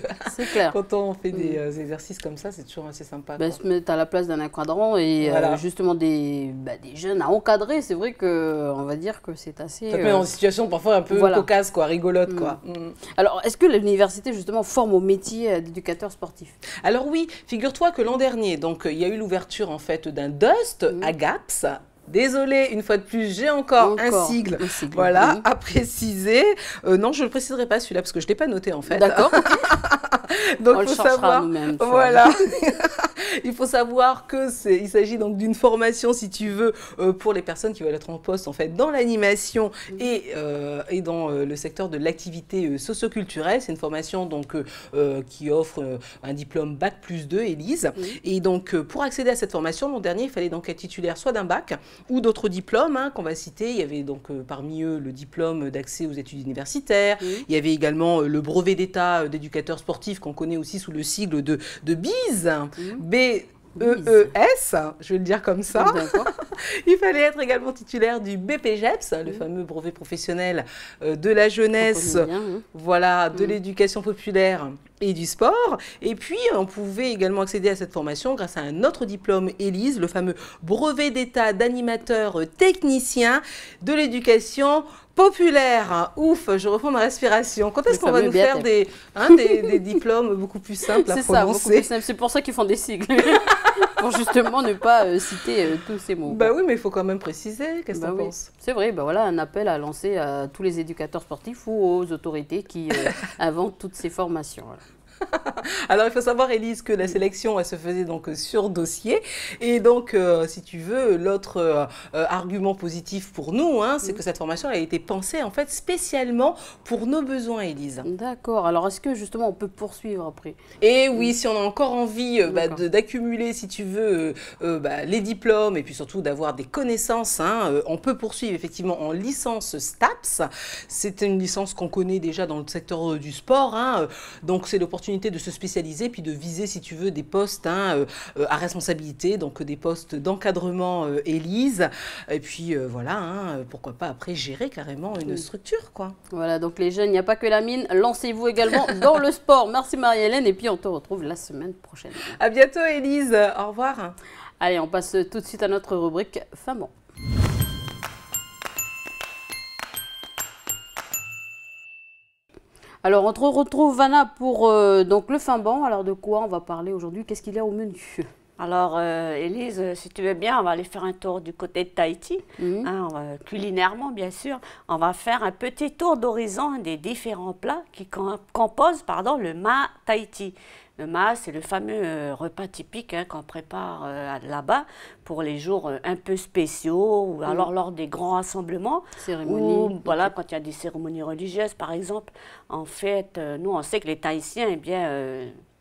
quand on fait des exercices comme ça, c'est toujours assez sympa. Se mettre à la place d'un encadrant et justement des jeunes à encadrer, c'est vrai qu'on va dire que c'est assez... Ça te met dans une situation parfois un peu cocasse, quoi, rigolote, quoi. Alors, est-ce que l'université, justement, forme au métier d'éducateur sportif? Alors oui, figure-toi que l'an dernier, donc, il y a eu l'ouverture, en fait, d'un DUST à GAPS. Désolée, une fois de plus, j'ai encore un sigle. Voilà, à préciser. Non, je ne le préciserai pas celui-là parce que je ne l'ai pas noté en fait. D'accord. Donc, il faut savoir. Voilà. Il faut savoir que il s'agit donc d'une formation, si tu veux, pour les personnes qui veulent être en poste en fait dans l'animation et dans le secteur de l'activité socioculturelle. C'est une formation donc qui offre un diplôme Bac+2, Élise. Et donc, pour accéder à cette formation, l'an dernier, il fallait donc être titulaire soit d'un bac ou d'autres diplômes qu'on va citer. Il y avait donc parmi eux le diplôme d'accès aux études universitaires. Il y avait également le brevet d'état d'éducateur sportif qu'on connaît aussi sous le sigle de BEES. B-E-E-S, je vais le dire comme ça. Il fallait être également titulaire du BPGEPS, le fameux brevet professionnel de la jeunesse, de l'éducation populaire et du sport. Et puis, on pouvait également accéder à cette formation grâce à un autre diplôme Élise, le fameux brevet d'état d'animateur technicien de l'éducation populaire. Ouf, je reprends ma respiration. Quand est-ce qu'on va nous faire des diplômes beaucoup plus simples à prononcer? C'est ça, beaucoup plus simple. C'est pour ça qu'ils font des sigles. Pour justement ne pas citer tous ces mots. Oui, mais il faut quand même préciser. Qu'est-ce que tu en penses? C'est vrai, voilà un appel à lancer à tous les éducateurs sportifs ou aux autorités qui inventent toutes ces formations. Voilà. Alors, il faut savoir, Élise, que la sélection, elle se faisait donc sur dossier. Et donc, si tu veux, l'autre argument positif pour nous, c'est que cette formation a été pensée, en fait, spécialement pour nos besoins, Élise. D'accord. Alors, est-ce que, justement, on peut poursuivre après? Et oui, si on a encore envie d'accumuler, si tu veux, les diplômes et puis surtout d'avoir des connaissances, on peut poursuivre, effectivement, en licence STAPS. C'est une licence qu'on connaît déjà dans le secteur du sport. Donc, c'est l'opportunité de se spécialiser puis de viser, si tu veux, des postes à responsabilité, donc des postes d'encadrement Élise. Et puis pourquoi pas après gérer carrément une structure, quoi. Voilà, donc les jeunes, il n'y a pas que la mine, lancez-vous également dans le sport. Merci Marie-Hélène et puis on te retrouve la semaine prochaine. À bientôt Élise, au revoir. Allez, on passe tout de suite à notre rubrique Femmes. Alors, on te retrouve, Vanna, pour donc le Famban. Alors, de quoi on va parler aujourd'hui? Qu'est-ce qu'il y a au menu? Alors, Élise, si tu veux bien, on va aller faire un tour du côté de Tahiti, culinairement, bien sûr. On va faire un petit tour d'horizon des différents plats qui composent le Ma Tahiti. Le Ma, c'est le fameux repas typique qu'on prépare là-bas pour les jours un peu spéciaux ou alors lors des grands rassemblements. Cérémonies. Ou voilà, quand il y a des cérémonies religieuses, par exemple. En fait, nous, on sait que les Tahitiens,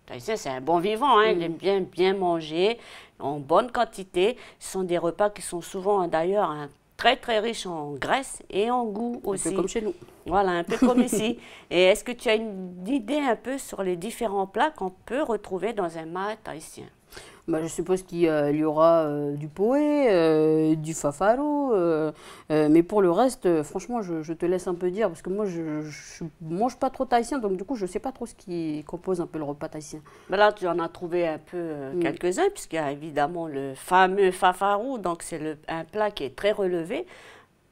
Tahitien, c'est un bon vivant, il aime bien manger, en bonne quantité. Ce sont des repas qui sont souvent d'ailleurs très très riches en graisse et en goût aussi. Un peu comme chez nous. Voilà, un peu comme ici. Et est-ce que tu as une idée un peu sur les différents plats qu'on peut retrouver dans un mât tahitien? Je suppose qu'il y aura du poé, du fafaro, mais pour le reste, franchement, je te laisse un peu dire, parce que moi, je ne mange pas trop tahitien, donc du coup, je ne sais pas trop ce qui compose un peu le repas tahitien. Là, tu en as trouvé un peu quelques-uns, puisqu'il y a évidemment le fameux fafaro, donc c'est un plat qui est très relevé,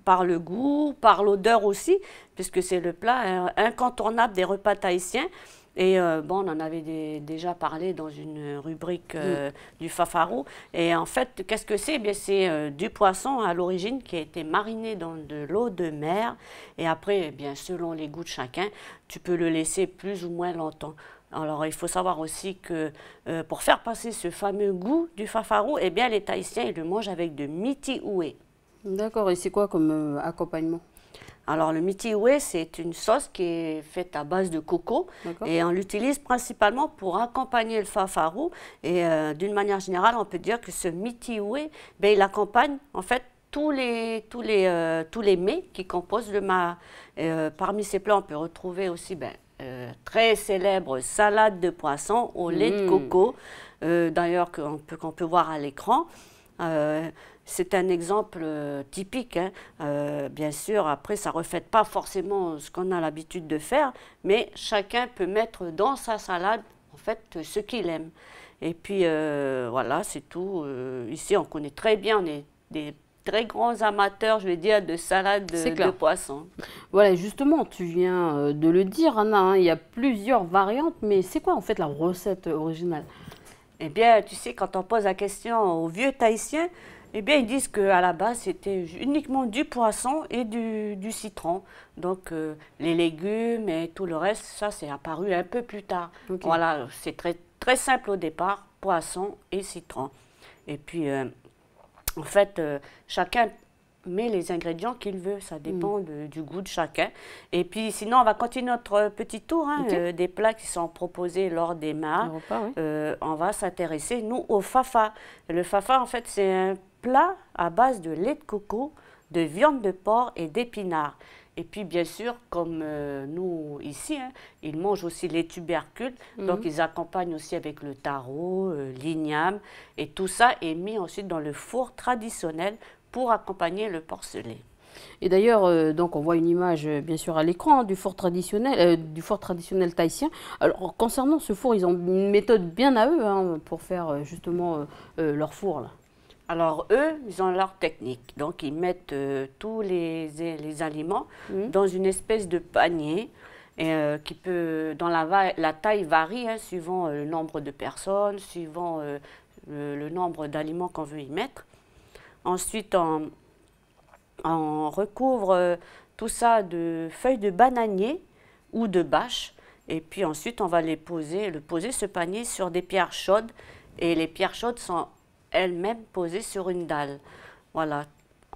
par le goût, par l'odeur aussi, puisque c'est le plat incontournable des repas tahitiens. Et bon, on en avait déjà parlé dans une rubrique du Fafarou. Et en fait, qu'est-ce que c'est? Bien, c'est du poisson à l'origine qui a été mariné dans de l'eau de mer. Et après, bien, selon les goûts de chacun, tu peux le laisser plus ou moins longtemps. Alors, il faut savoir aussi que pour faire passer ce fameux goût du Fafarou, eh bien, les Tahitiens, ils le mangent avec de miti oué. D'accord. Et c'est quoi comme accompagnement? Alors, le miti oué, c'est une sauce qui est faite à base de coco et on l'utilise principalement pour accompagner le fafarou. Et d'une manière générale, on peut dire que ce miti oué, ben, il accompagne en fait tous les mets qui composent le ma. Parmi ces plats, on peut retrouver aussi très célèbre salade de poisson au lait de coco, d'ailleurs qu'on peut voir à l'écran. C'est un exemple typique, hein. Bien sûr, après, ça ne reflète pas forcément ce qu'on a l'habitude de faire, mais chacun peut mettre dans sa salade, en fait, ce qu'il aime. Et puis, voilà, c'est tout. Ici, on connaît très bien, on est des très grands amateurs, je vais dire, de salade de poisson. Voilà, justement, tu viens de le dire, Anna, hein, il y a plusieurs variantes, mais c'est quoi, en fait, la recette originale? Eh bien, tu sais, quand on pose la question aux vieux Tahitiens, eh bien, ils disent qu'à la base, c'était uniquement du poisson et du citron. Donc, les légumes et tout le reste, ça, c'est apparu un peu plus tard. Voilà, c'est très, très simple au départ, poisson et citron. Et puis, en fait, chacun met les ingrédients qu'il veut. Ça dépend du goût de chacun. Et puis, sinon, on va continuer notre petit tour des plats qui sont proposés lors des mâts. On va s'intéresser, nous, au fafa. Le fafa, en fait, c'est un plat à base de lait de coco, de viande de porc et d'épinards. Et puis, bien sûr, comme nous ici, hein, ils mangent aussi les tubercules. Donc, ils accompagnent aussi avec le taro, l'igname. Et tout ça est mis ensuite dans le four traditionnel pour accompagner le porcelet. Et d'ailleurs, donc on voit une image, bien sûr, à l'écran hein, du four traditionnel tahitien. Alors, concernant ce four, ils ont une méthode bien à eux hein, pour faire justement leur four, là. Alors, eux, ils ont leur technique. Donc, ils mettent tous les aliments dans une espèce de panier qui peut, dont la taille varie hein, suivant le nombre de personnes, suivant le nombre d'aliments qu'on veut y mettre. Ensuite, on recouvre tout ça de feuilles de bananier ou de bâche. Et puis ensuite, on va poser ce panier sur des pierres chaudes. Et les pierres chaudes sont elles-mêmes posées sur une dalle. Voilà.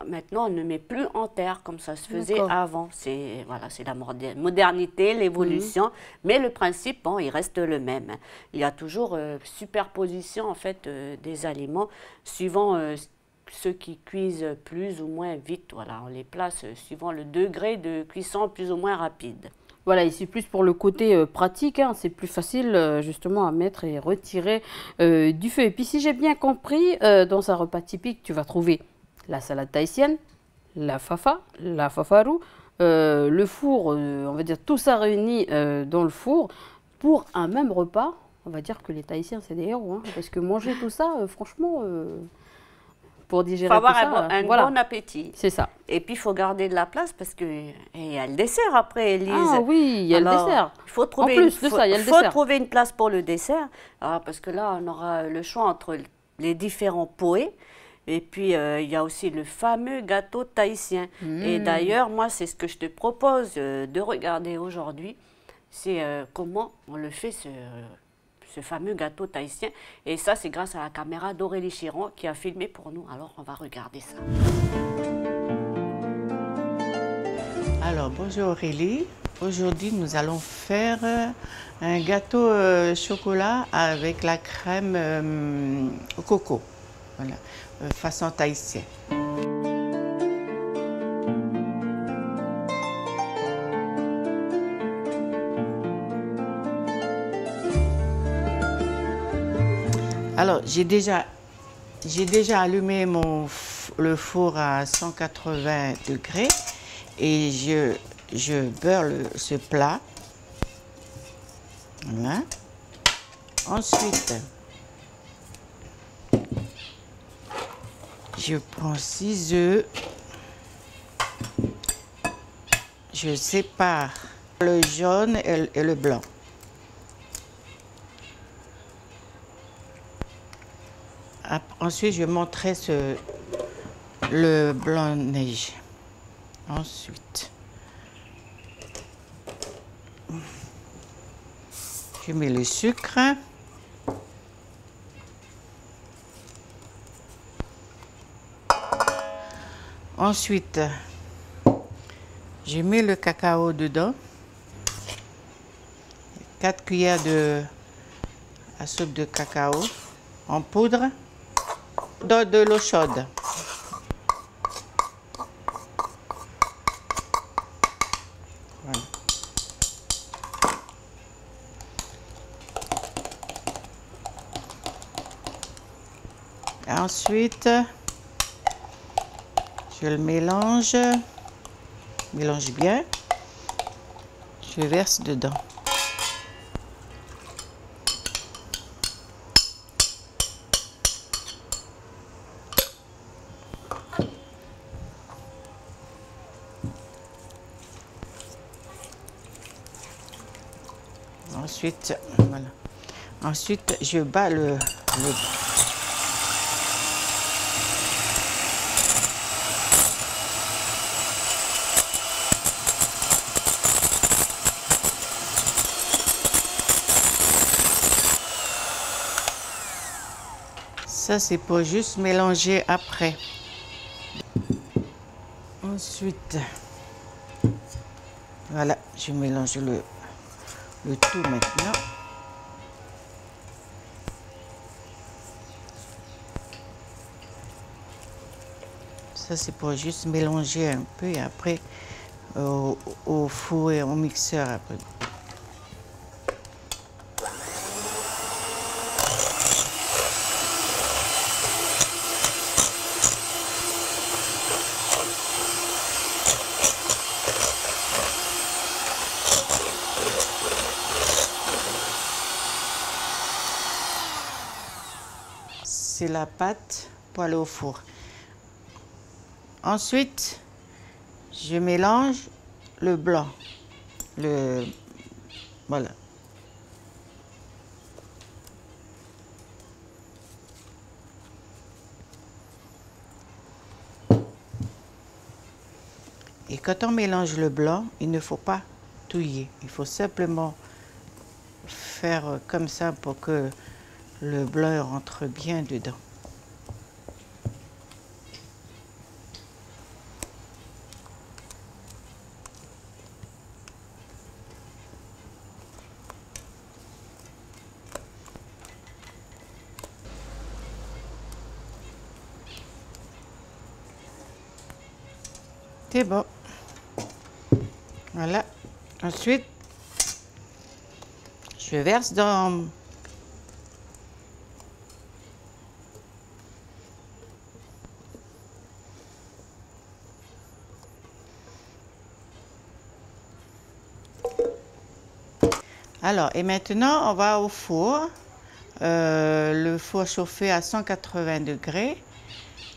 Maintenant, on ne met plus en terre comme ça se faisait avant. C'est la modernité, l'évolution. Mais le principe, bon, il reste le même. Il y a toujours superposition en fait des aliments suivant ceux qui cuisent plus ou moins vite. Voilà, on les place suivant le degré de cuisson plus ou moins rapide. Voilà, ici plus pour le côté pratique, hein, c'est plus facile justement à mettre et retirer du feu. Et puis si j'ai bien compris, dans un repas typique, tu vas trouver la salade tahitienne, la fafa, la fafarou, le four, on va dire tout ça réuni dans le four pour un même repas. On va dire que les Tahitiens, c'est des héros, hein, parce que manger tout ça, franchement... pour digérer tout ça. Il faut avoir un bon appétit. C'est ça. Et puis, il faut garder de la place parce qu'il y a le dessert après, Élise. Ah oui, il y a le dessert. Il faut trouver trouver une place pour le dessert. Alors, parce que là, on aura le choix entre les différents poés. Et puis, il y a aussi le fameux gâteau tahitien. Et d'ailleurs, moi, c'est ce que je te propose de regarder aujourd'hui. C'est comment on le fait, ce fameux gâteau tahitien. Et ça, c'est grâce à la caméra d'Aurélie Chiron qui a filmé pour nous. Alors, on va regarder ça. Alors, bonjour Aurélie. Aujourd'hui, nous allons faire un gâteau chocolat avec la crème au coco. Voilà, façon tahitienne. Alors, j'ai déjà allumé le four à 180 degrés et je beurre ce plat. Voilà. Ensuite, je prends 6 œufs. Je sépare le jaune et le blanc. Ensuite, je monterai le blanc de neige. Ensuite, je mets le sucre. Ensuite, je mets le cacao dedans. 4 cuillères à soupe de cacao en poudre dans de l'eau chaude. Voilà. Ensuite, je le mélange bien. Je verse dedans. Ensuite, voilà. Ensuite, je bats le Ça, c'est pour juste mélanger après. Ensuite, voilà, je mélange le tout maintenant. Ça, c'est pour juste mélanger un peu et après au four et au mixeur après. C'est la pâte pour aller au four. Ensuite, je mélange le blanc. Voilà. Et quand on mélange le blanc, il ne faut pas touiller. Il faut simplement faire comme ça pour que le blanc rentre bien dedans. C'est bon. Voilà. Ensuite, je verse dans Alors, et maintenant, on va au four. Le four chauffé à 180 degrés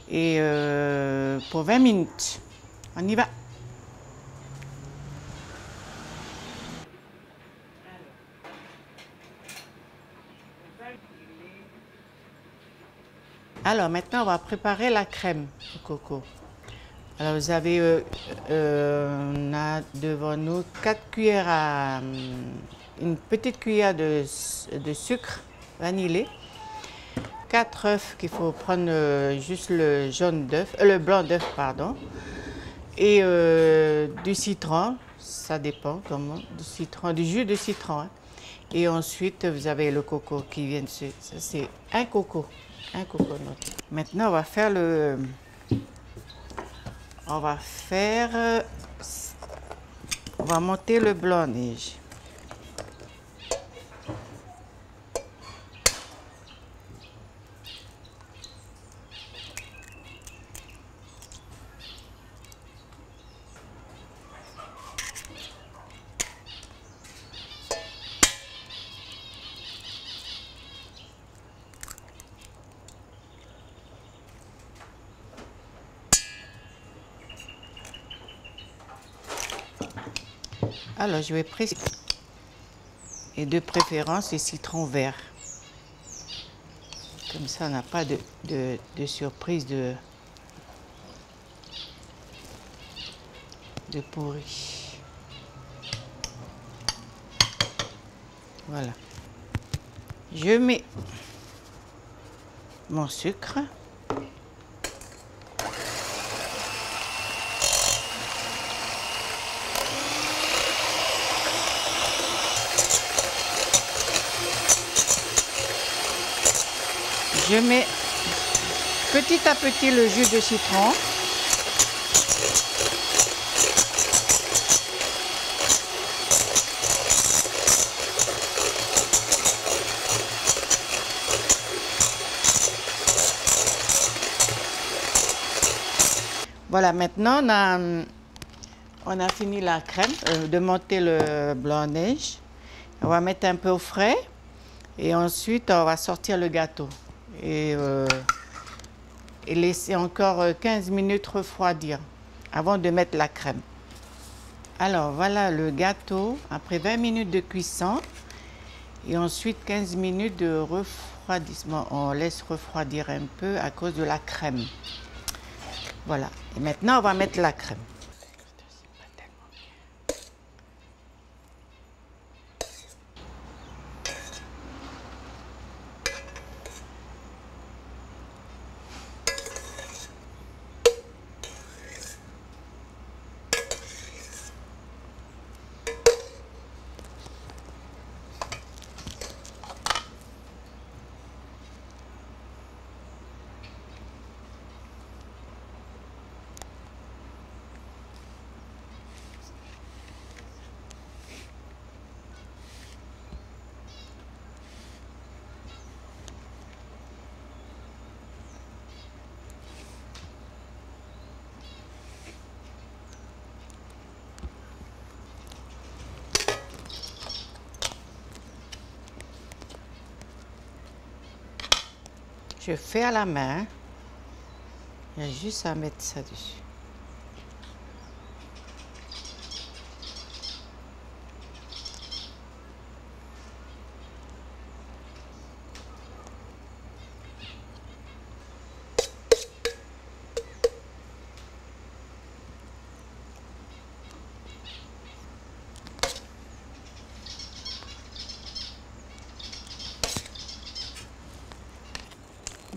et pour 20 minutes. On y va. Alors, maintenant, on va préparer la crème au coco. Alors, vous avez, on a devant nous 4 cuillères une petite cuillère de sucre vanillé, 4 œufs qu'il faut prendre juste le jaune d'œuf, le blanc d'œuf, pardon, et du citron, ça dépend comment, du jus de citron. Hein. Et ensuite, vous avez le coco qui vient dessus. Ça, c'est un coco. Maintenant, on va faire on va monter le blanc de neige. Alors, je vais presser, et de préférence, les citrons verts. Comme ça, on n'a pas de surprise de pourri. Voilà. Je mets mon sucre. Je mets petit à petit le jus de citron. Voilà, maintenant on a fini la crème, de monter le blanc de neige. On va mettre un peu au frais et ensuite on va sortir le gâteau. Et laisser encore 15 minutes refroidir avant de mettre la crème. Alors voilà le gâteau après 20 minutes de cuisson et ensuite 15 minutes de refroidissement. On laisse refroidir un peu à cause de la crème. Voilà. Et maintenant on va mettre la crème. Je fais à la main. Il y a juste à mettre ça dessus.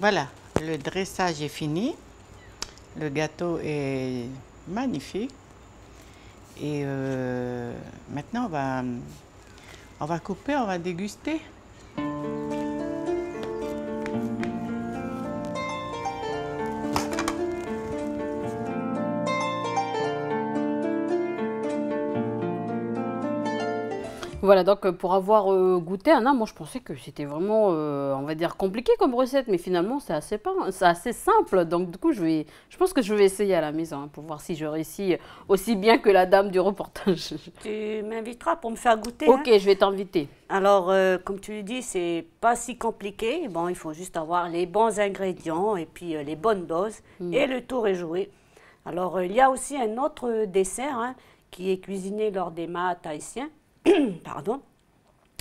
Voilà, le dressage est fini. Le gâteau est magnifique. Et maintenant, on va couper, on va déguster. Voilà, donc pour avoir goûté, Anna, moi je pensais que c'était vraiment, on va dire, compliqué comme recette, mais finalement c'est assez simple. Donc du coup, je pense que je vais essayer à la maison hein, pour voir si je réussis aussi bien que la dame du reportage. Tu m'inviteras pour me faire goûter. Ok, hein. Je vais t'inviter. Alors, comme tu le dis, c'est pas si compliqué. Bon, il faut juste avoir les bons ingrédients et puis les bonnes doses et le tour est joué. Alors, il y a aussi un autre dessert hein, qui est cuisiné lors des mâts tahitiens. Pardon,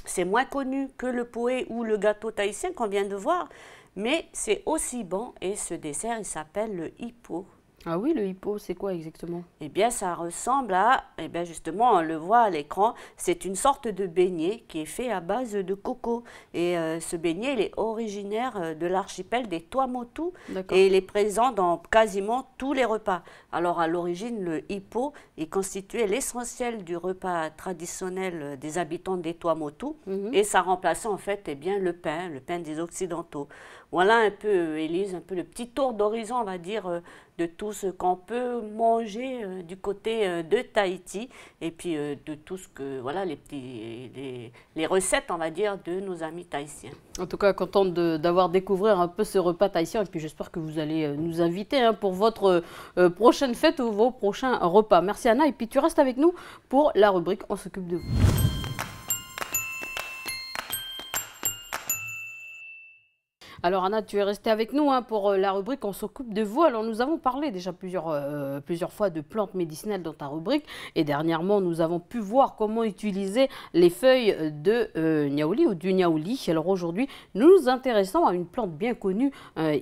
c'est moins connu que le poé ou le gâteau tahitien qu'on vient de voir, mais c'est aussi bon et ce dessert, il s'appelle le hippo. Ah oui, le hippo, c'est quoi exactement? Eh bien, ça ressemble à, eh bien justement, on le voit à l'écran, c'est une sorte de beignet qui est fait à base de coco. Et ce beignet, il est originaire de l'archipel des Tuamotu et il est présent dans quasiment tous les repas. Alors, à l'origine, le hippo, il constituait l'essentiel du repas traditionnel des habitants des Tuamotu et ça remplaçait en fait eh bien, le pain des Occidentaux. Voilà un peu, Élise, un peu le petit tour d'horizon, on va dire, de tout ce qu'on peut manger du côté de Tahiti et puis de tout ce que, voilà, les recettes, on va dire, de nos amis tahitiens. En tout cas, contente d'avoir découvert un peu ce repas tahitien et puis j'espère que vous allez nous inviter hein, pour votre prochaine fête ou vos prochains repas. Merci Anna et puis tu restes avec nous pour la rubrique On s'occupe de vous. Alors Anna, tu es restée avec nous pour la rubrique On s'occupe de vous. Alors nous avons parlé déjà plusieurs fois de plantes médicinales dans ta rubrique et dernièrement nous avons pu voir comment utiliser les feuilles de niaouli ou du niaouli. Alors aujourd'hui nous nous intéressons à une plante bien connue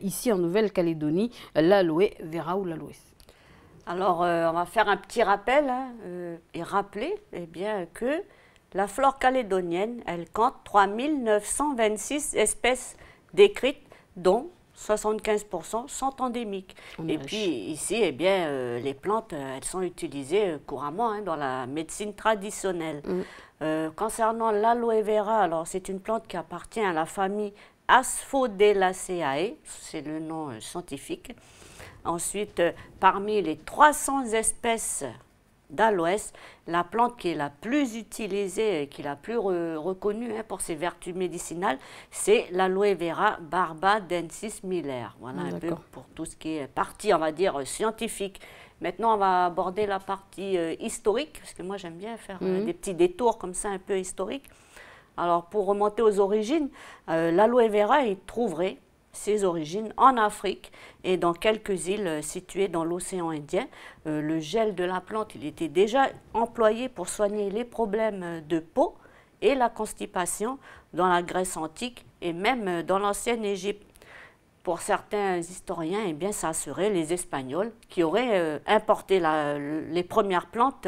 ici en Nouvelle-Calédonie, l'aloe vera ou l'aloès. Alors on va faire un petit rappel et rappeler bien, que la flore calédonienne, elle compte 3926 espèces décrites, dont 75% sont endémiques. Et puis ici, les plantes, elles sont utilisées couramment dans la médecine traditionnelle. Concernant l'aloe vera, alors c'est une plante qui appartient à la famille Asphodelaceae, c'est le nom scientifique. Ensuite, parmi les 300 espèces d'aloès, la plante qui est la plus utilisée et qui est la plus reconnue pour ses vertus médicinales, c'est l'aloe vera barbadensis Miller. Voilà un peu pour tout ce qui est partie, on va dire, scientifique. Maintenant, on va aborder la partie historique, parce que moi j'aime bien faire des petits détours comme ça, un peu historiques. Alors, pour remonter aux origines, l'aloe vera, il trouverait ses origines en Afrique et dans quelques îles situées dans l'océan Indien. Le gel de la plante, il était déjà employé pour soigner les problèmes de peau et la constipation dans la Grèce antique et même dans l'ancienne Égypte. Pour certains historiens, ça serait les Espagnols qui auraient importé les premières plantes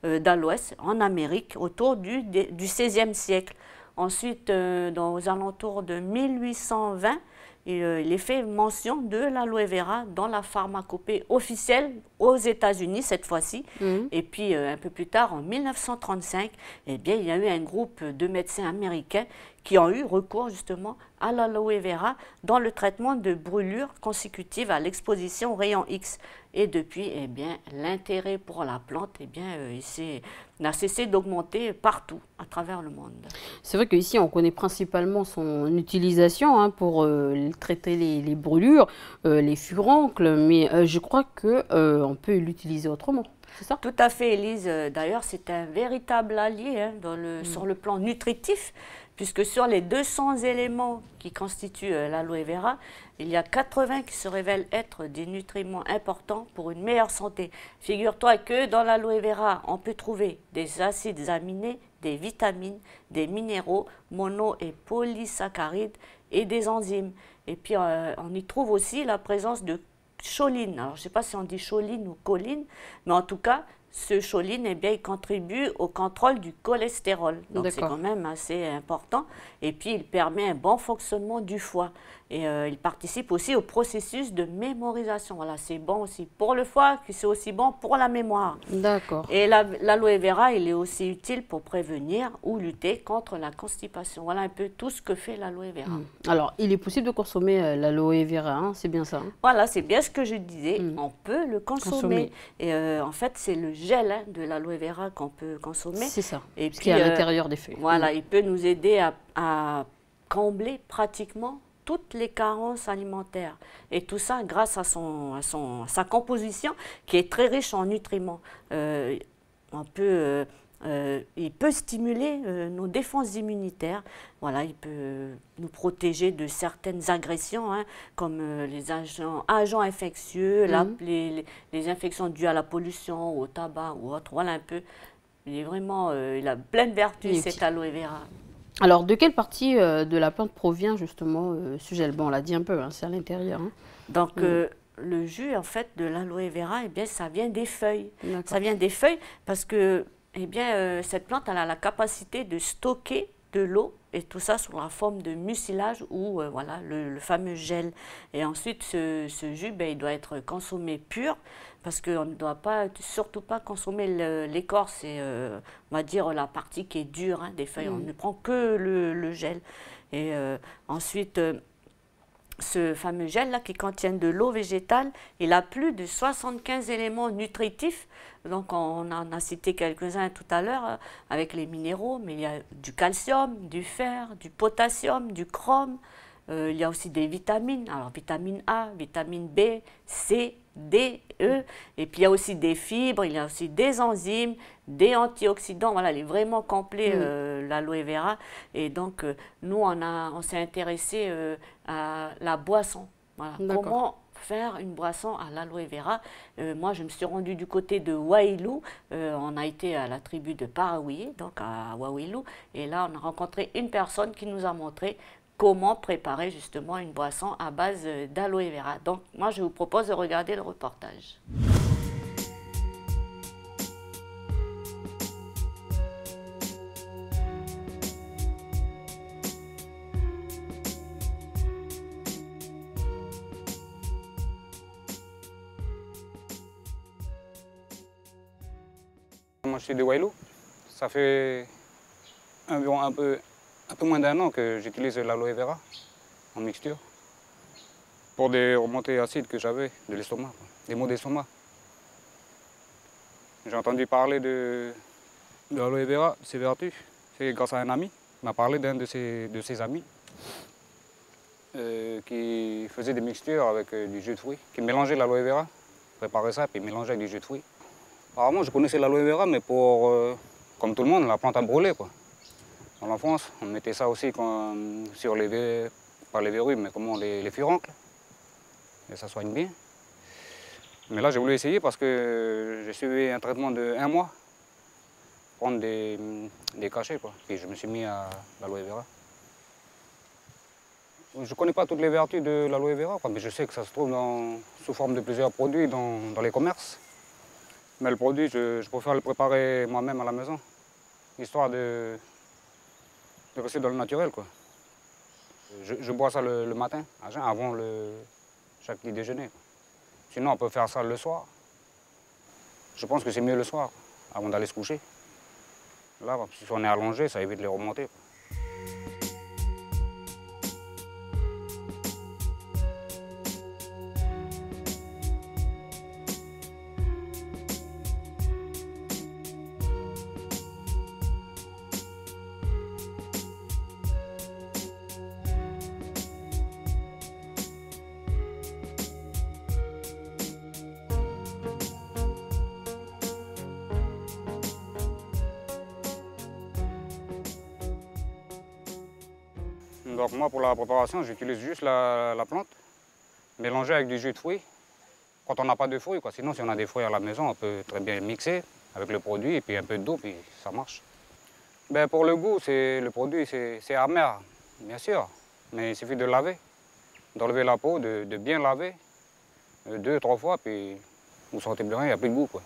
d'aloès en Amérique autour du XVIe siècle. Ensuite, aux alentours de 1820, il est fait mention de l'aloe vera dans la pharmacopée officielle aux États-Unis cette fois-ci. Et puis un peu plus tard, en 1935, il y a eu un groupe de médecins américains qui ont eu recours justement à l'aloe vera dans le traitement de brûlures consécutives à l'exposition aux rayons X. Et depuis, l'intérêt pour la plante, n'a cessé d'augmenter partout à travers le monde. C'est vrai qu'ici, on connaît principalement son utilisation pour traiter les brûlures, les furoncles, mais je crois qu'on peut l'utiliser autrement. C'est ça? Tout à fait, Élise. D'ailleurs, c'est un véritable allié sur le plan nutritif, puisque sur les 200 éléments qui constituent l'aloe vera, il y a 80 qui se révèlent être des nutriments importants pour une meilleure santé. Figure-toi que dans l'aloe vera, on peut trouver des acides aminés, des vitamines, des minéraux, mono- et polysaccharides et des enzymes. Et puis, on y trouve aussi la présence de choline. Alors, je ne sais pas si on dit choline ou choline, mais en tout cas, ce choline, il contribue au contrôle du cholestérol. Donc, c'est quand même assez important. Et puis, il permet un bon fonctionnement du foie. Et il participe aussi au processus de mémorisation. Voilà, c'est bon aussi pour le foie, c'est aussi bon pour la mémoire. D'accord. Et l'aloe vera, il est aussi utile pour prévenir ou lutter contre la constipation. Voilà un peu tout ce que fait l'aloe vera. Alors, il est possible de consommer l'aloe vera, c'est bien ça? Voilà, c'est bien ce que je disais. On peut le consommer. Et en fait, c'est le gel de l'aloe vera qu'on peut consommer. C'est ça, et ce qui est à l'intérieur des feuilles. Voilà, il peut nous aider à combler pratiquement toutes les carences alimentaires. Et tout ça grâce à sa composition qui est très riche en nutriments. Il peut stimuler nos défenses immunitaires. Voilà, il peut nous protéger de certaines agressions, comme les agents infectieux, les infections dues à la pollution, au tabac ou autre. Voilà un peu. Il a plein de vertus, cet aloe vera. Alors, de quelle partie de la plante provient justement ce gel? Bon, on l'a dit un peu, c'est à l'intérieur. Donc, le jus, en fait, de l'aloe vera, ça vient des feuilles. Ça vient des feuilles parce que, cette plante, elle a la capacité de stocker de l'eau et tout ça sous la forme de mucilage ou le fameux gel. Et ensuite, ce jus, il doit être consommé pur parce qu'on ne doit surtout pas consommer l'écorce et on va dire la partie qui est dure des feuilles. On ne prend que le gel. Et ensuite, ce fameux gel-là qui contient de l'eau végétale, il a plus de 75 éléments nutritifs. Donc, on en a cité quelques-uns tout à l'heure avec les minéraux, mais il y a du calcium, du fer, du potassium, du chrome, Il y a aussi des vitamines, alors vitamine A, vitamine B, C, D, E, et puis il y a aussi des fibres, il y a aussi des enzymes, des antioxydants. Voilà, il est vraiment complet, l'aloe vera. Et donc, nous, on s'est intéressé à la boisson. Voilà. Comment faire une boisson à l'aloe vera. Moi, je me suis rendue du côté de Wailou. On a été à la tribu de Paraouye, donc à Wailou. Et là, on a rencontré une personne qui nous a montré comment préparer justement une boisson à base d'aloe vera. Donc, moi, je vous propose de regarder le reportage. Moi, je suis de Wailou. Ça fait environ un peu moins d'1 an que j'utilise l'aloe vera en mixture pour des remontées acides que j'avais de l'estomac, des maux d'estomac. J'ai entendu parler de l'aloe vera, de ses vertus. C'est grâce à un ami. Il m'a parlé d'un de ses amis qui faisait des mixtures avec du jus de fruits, qui mélangeait l'aloe vera, préparait ça, puis mélangeait avec du jus de fruits. Apparemment, je connaissais l'aloe vera, mais comme tout le monde, la plante à brûler, quoi. Dans l'enfance, on mettait ça aussi sur pas les verrues, mais comment les furoncles. Et ça soigne bien. Mais là, j'ai voulu essayer parce que j'ai suivi un traitement de 1 mois. Prendre des cachets, quoi. Puis je me suis mis à l'aloe vera. Je ne connais pas toutes les vertus de l'aloe vera, quoi, mais je sais que ça se trouve sous forme de plusieurs produits dans les commerces. Mais le produit, je préfère le préparer moi-même à la maison, histoire de rester dans le naturel, quoi. Je bois ça le matin, à jeun, avant chaque petit déjeuner, quoi. Sinon, on peut faire ça le soir. Je pense que c'est mieux le soir, avant d'aller se coucher. Là, si on est allongé, ça évite les remontées, quoi. Donc moi, pour la préparation, j'utilise juste la plante, mélangée avec du jus de fruits, quand on n'a pas de fruits, quoi. Sinon, si on a des fruits à la maison, on peut très bien mixer avec le produit et puis un peu d'eau, puis ça marche. Ben, pour le goût, le produit, c'est amer, bien sûr, mais il suffit de laver, d'enlever la peau, de bien laver, 2-3 fois, puis vous sentez bien, il n'y a plus de goût, quoi.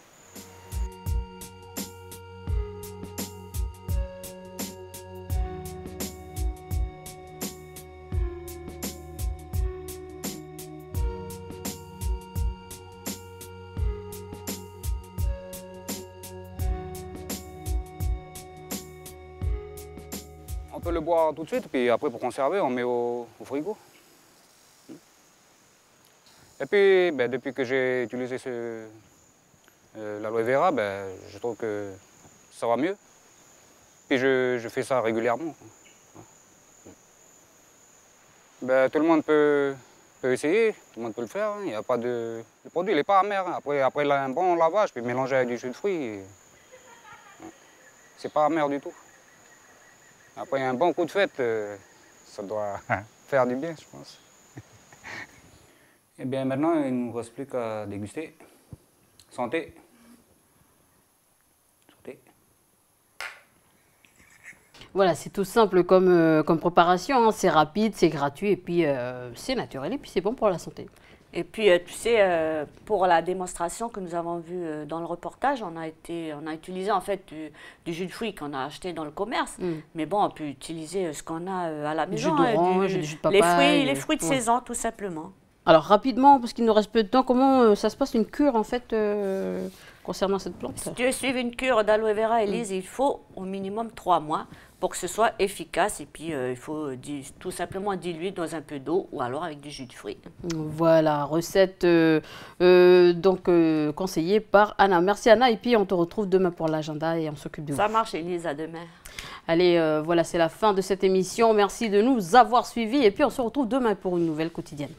On peut le boire tout de suite, puis après pour conserver, on met au frigo. Et puis, ben, depuis que j'ai utilisé l'aloe vera, ben, je trouve que ça va mieux. Puis je fais ça régulièrement. Ben, tout le monde peut essayer, tout le monde peut le faire. Il y a pas de... Le produit n'est pas amer. Après un bon lavage, puis mélanger avec du jus de fruits, c'est pas amer du tout. Après un bon coup de fête, ça doit faire du bien, je pense. Et bien maintenant, il ne nous reste plus qu'à déguster. Santé. Santé. Voilà, c'est tout simple comme préparation, hein. C'est rapide, c'est gratuit et puis c'est naturel et puis c'est bon pour la santé. Et puis, tu sais, pour la démonstration que nous avons vue dans le reportage, on a utilisé en fait du jus de fruits qu'on a acheté dans le commerce. Mais bon, on peut utiliser ce qu'on a à la maison. Du jus d'orange, du jus de papaye. Les fruits de saison, tout simplement. Alors, rapidement, parce qu'il nous reste peu de temps, comment ça se passe une cure en fait concernant cette plante? Si tu veux suivre une cure d'aloe vera, Élise, il faut au minimum 3 mois pour que ce soit efficace. Et puis, il faut tout simplement diluer dans un peu d'eau ou alors avec du jus de fruits. Voilà, recette donc conseillée par Anna. Merci Anna, et puis on te retrouve demain pour l'agenda et on s'occupe de vous. Ça marche, Élise, à demain. Allez, voilà, c'est la fin de cette émission. Merci de nous avoir suivis et puis on se retrouve demain pour une nouvelle quotidienne.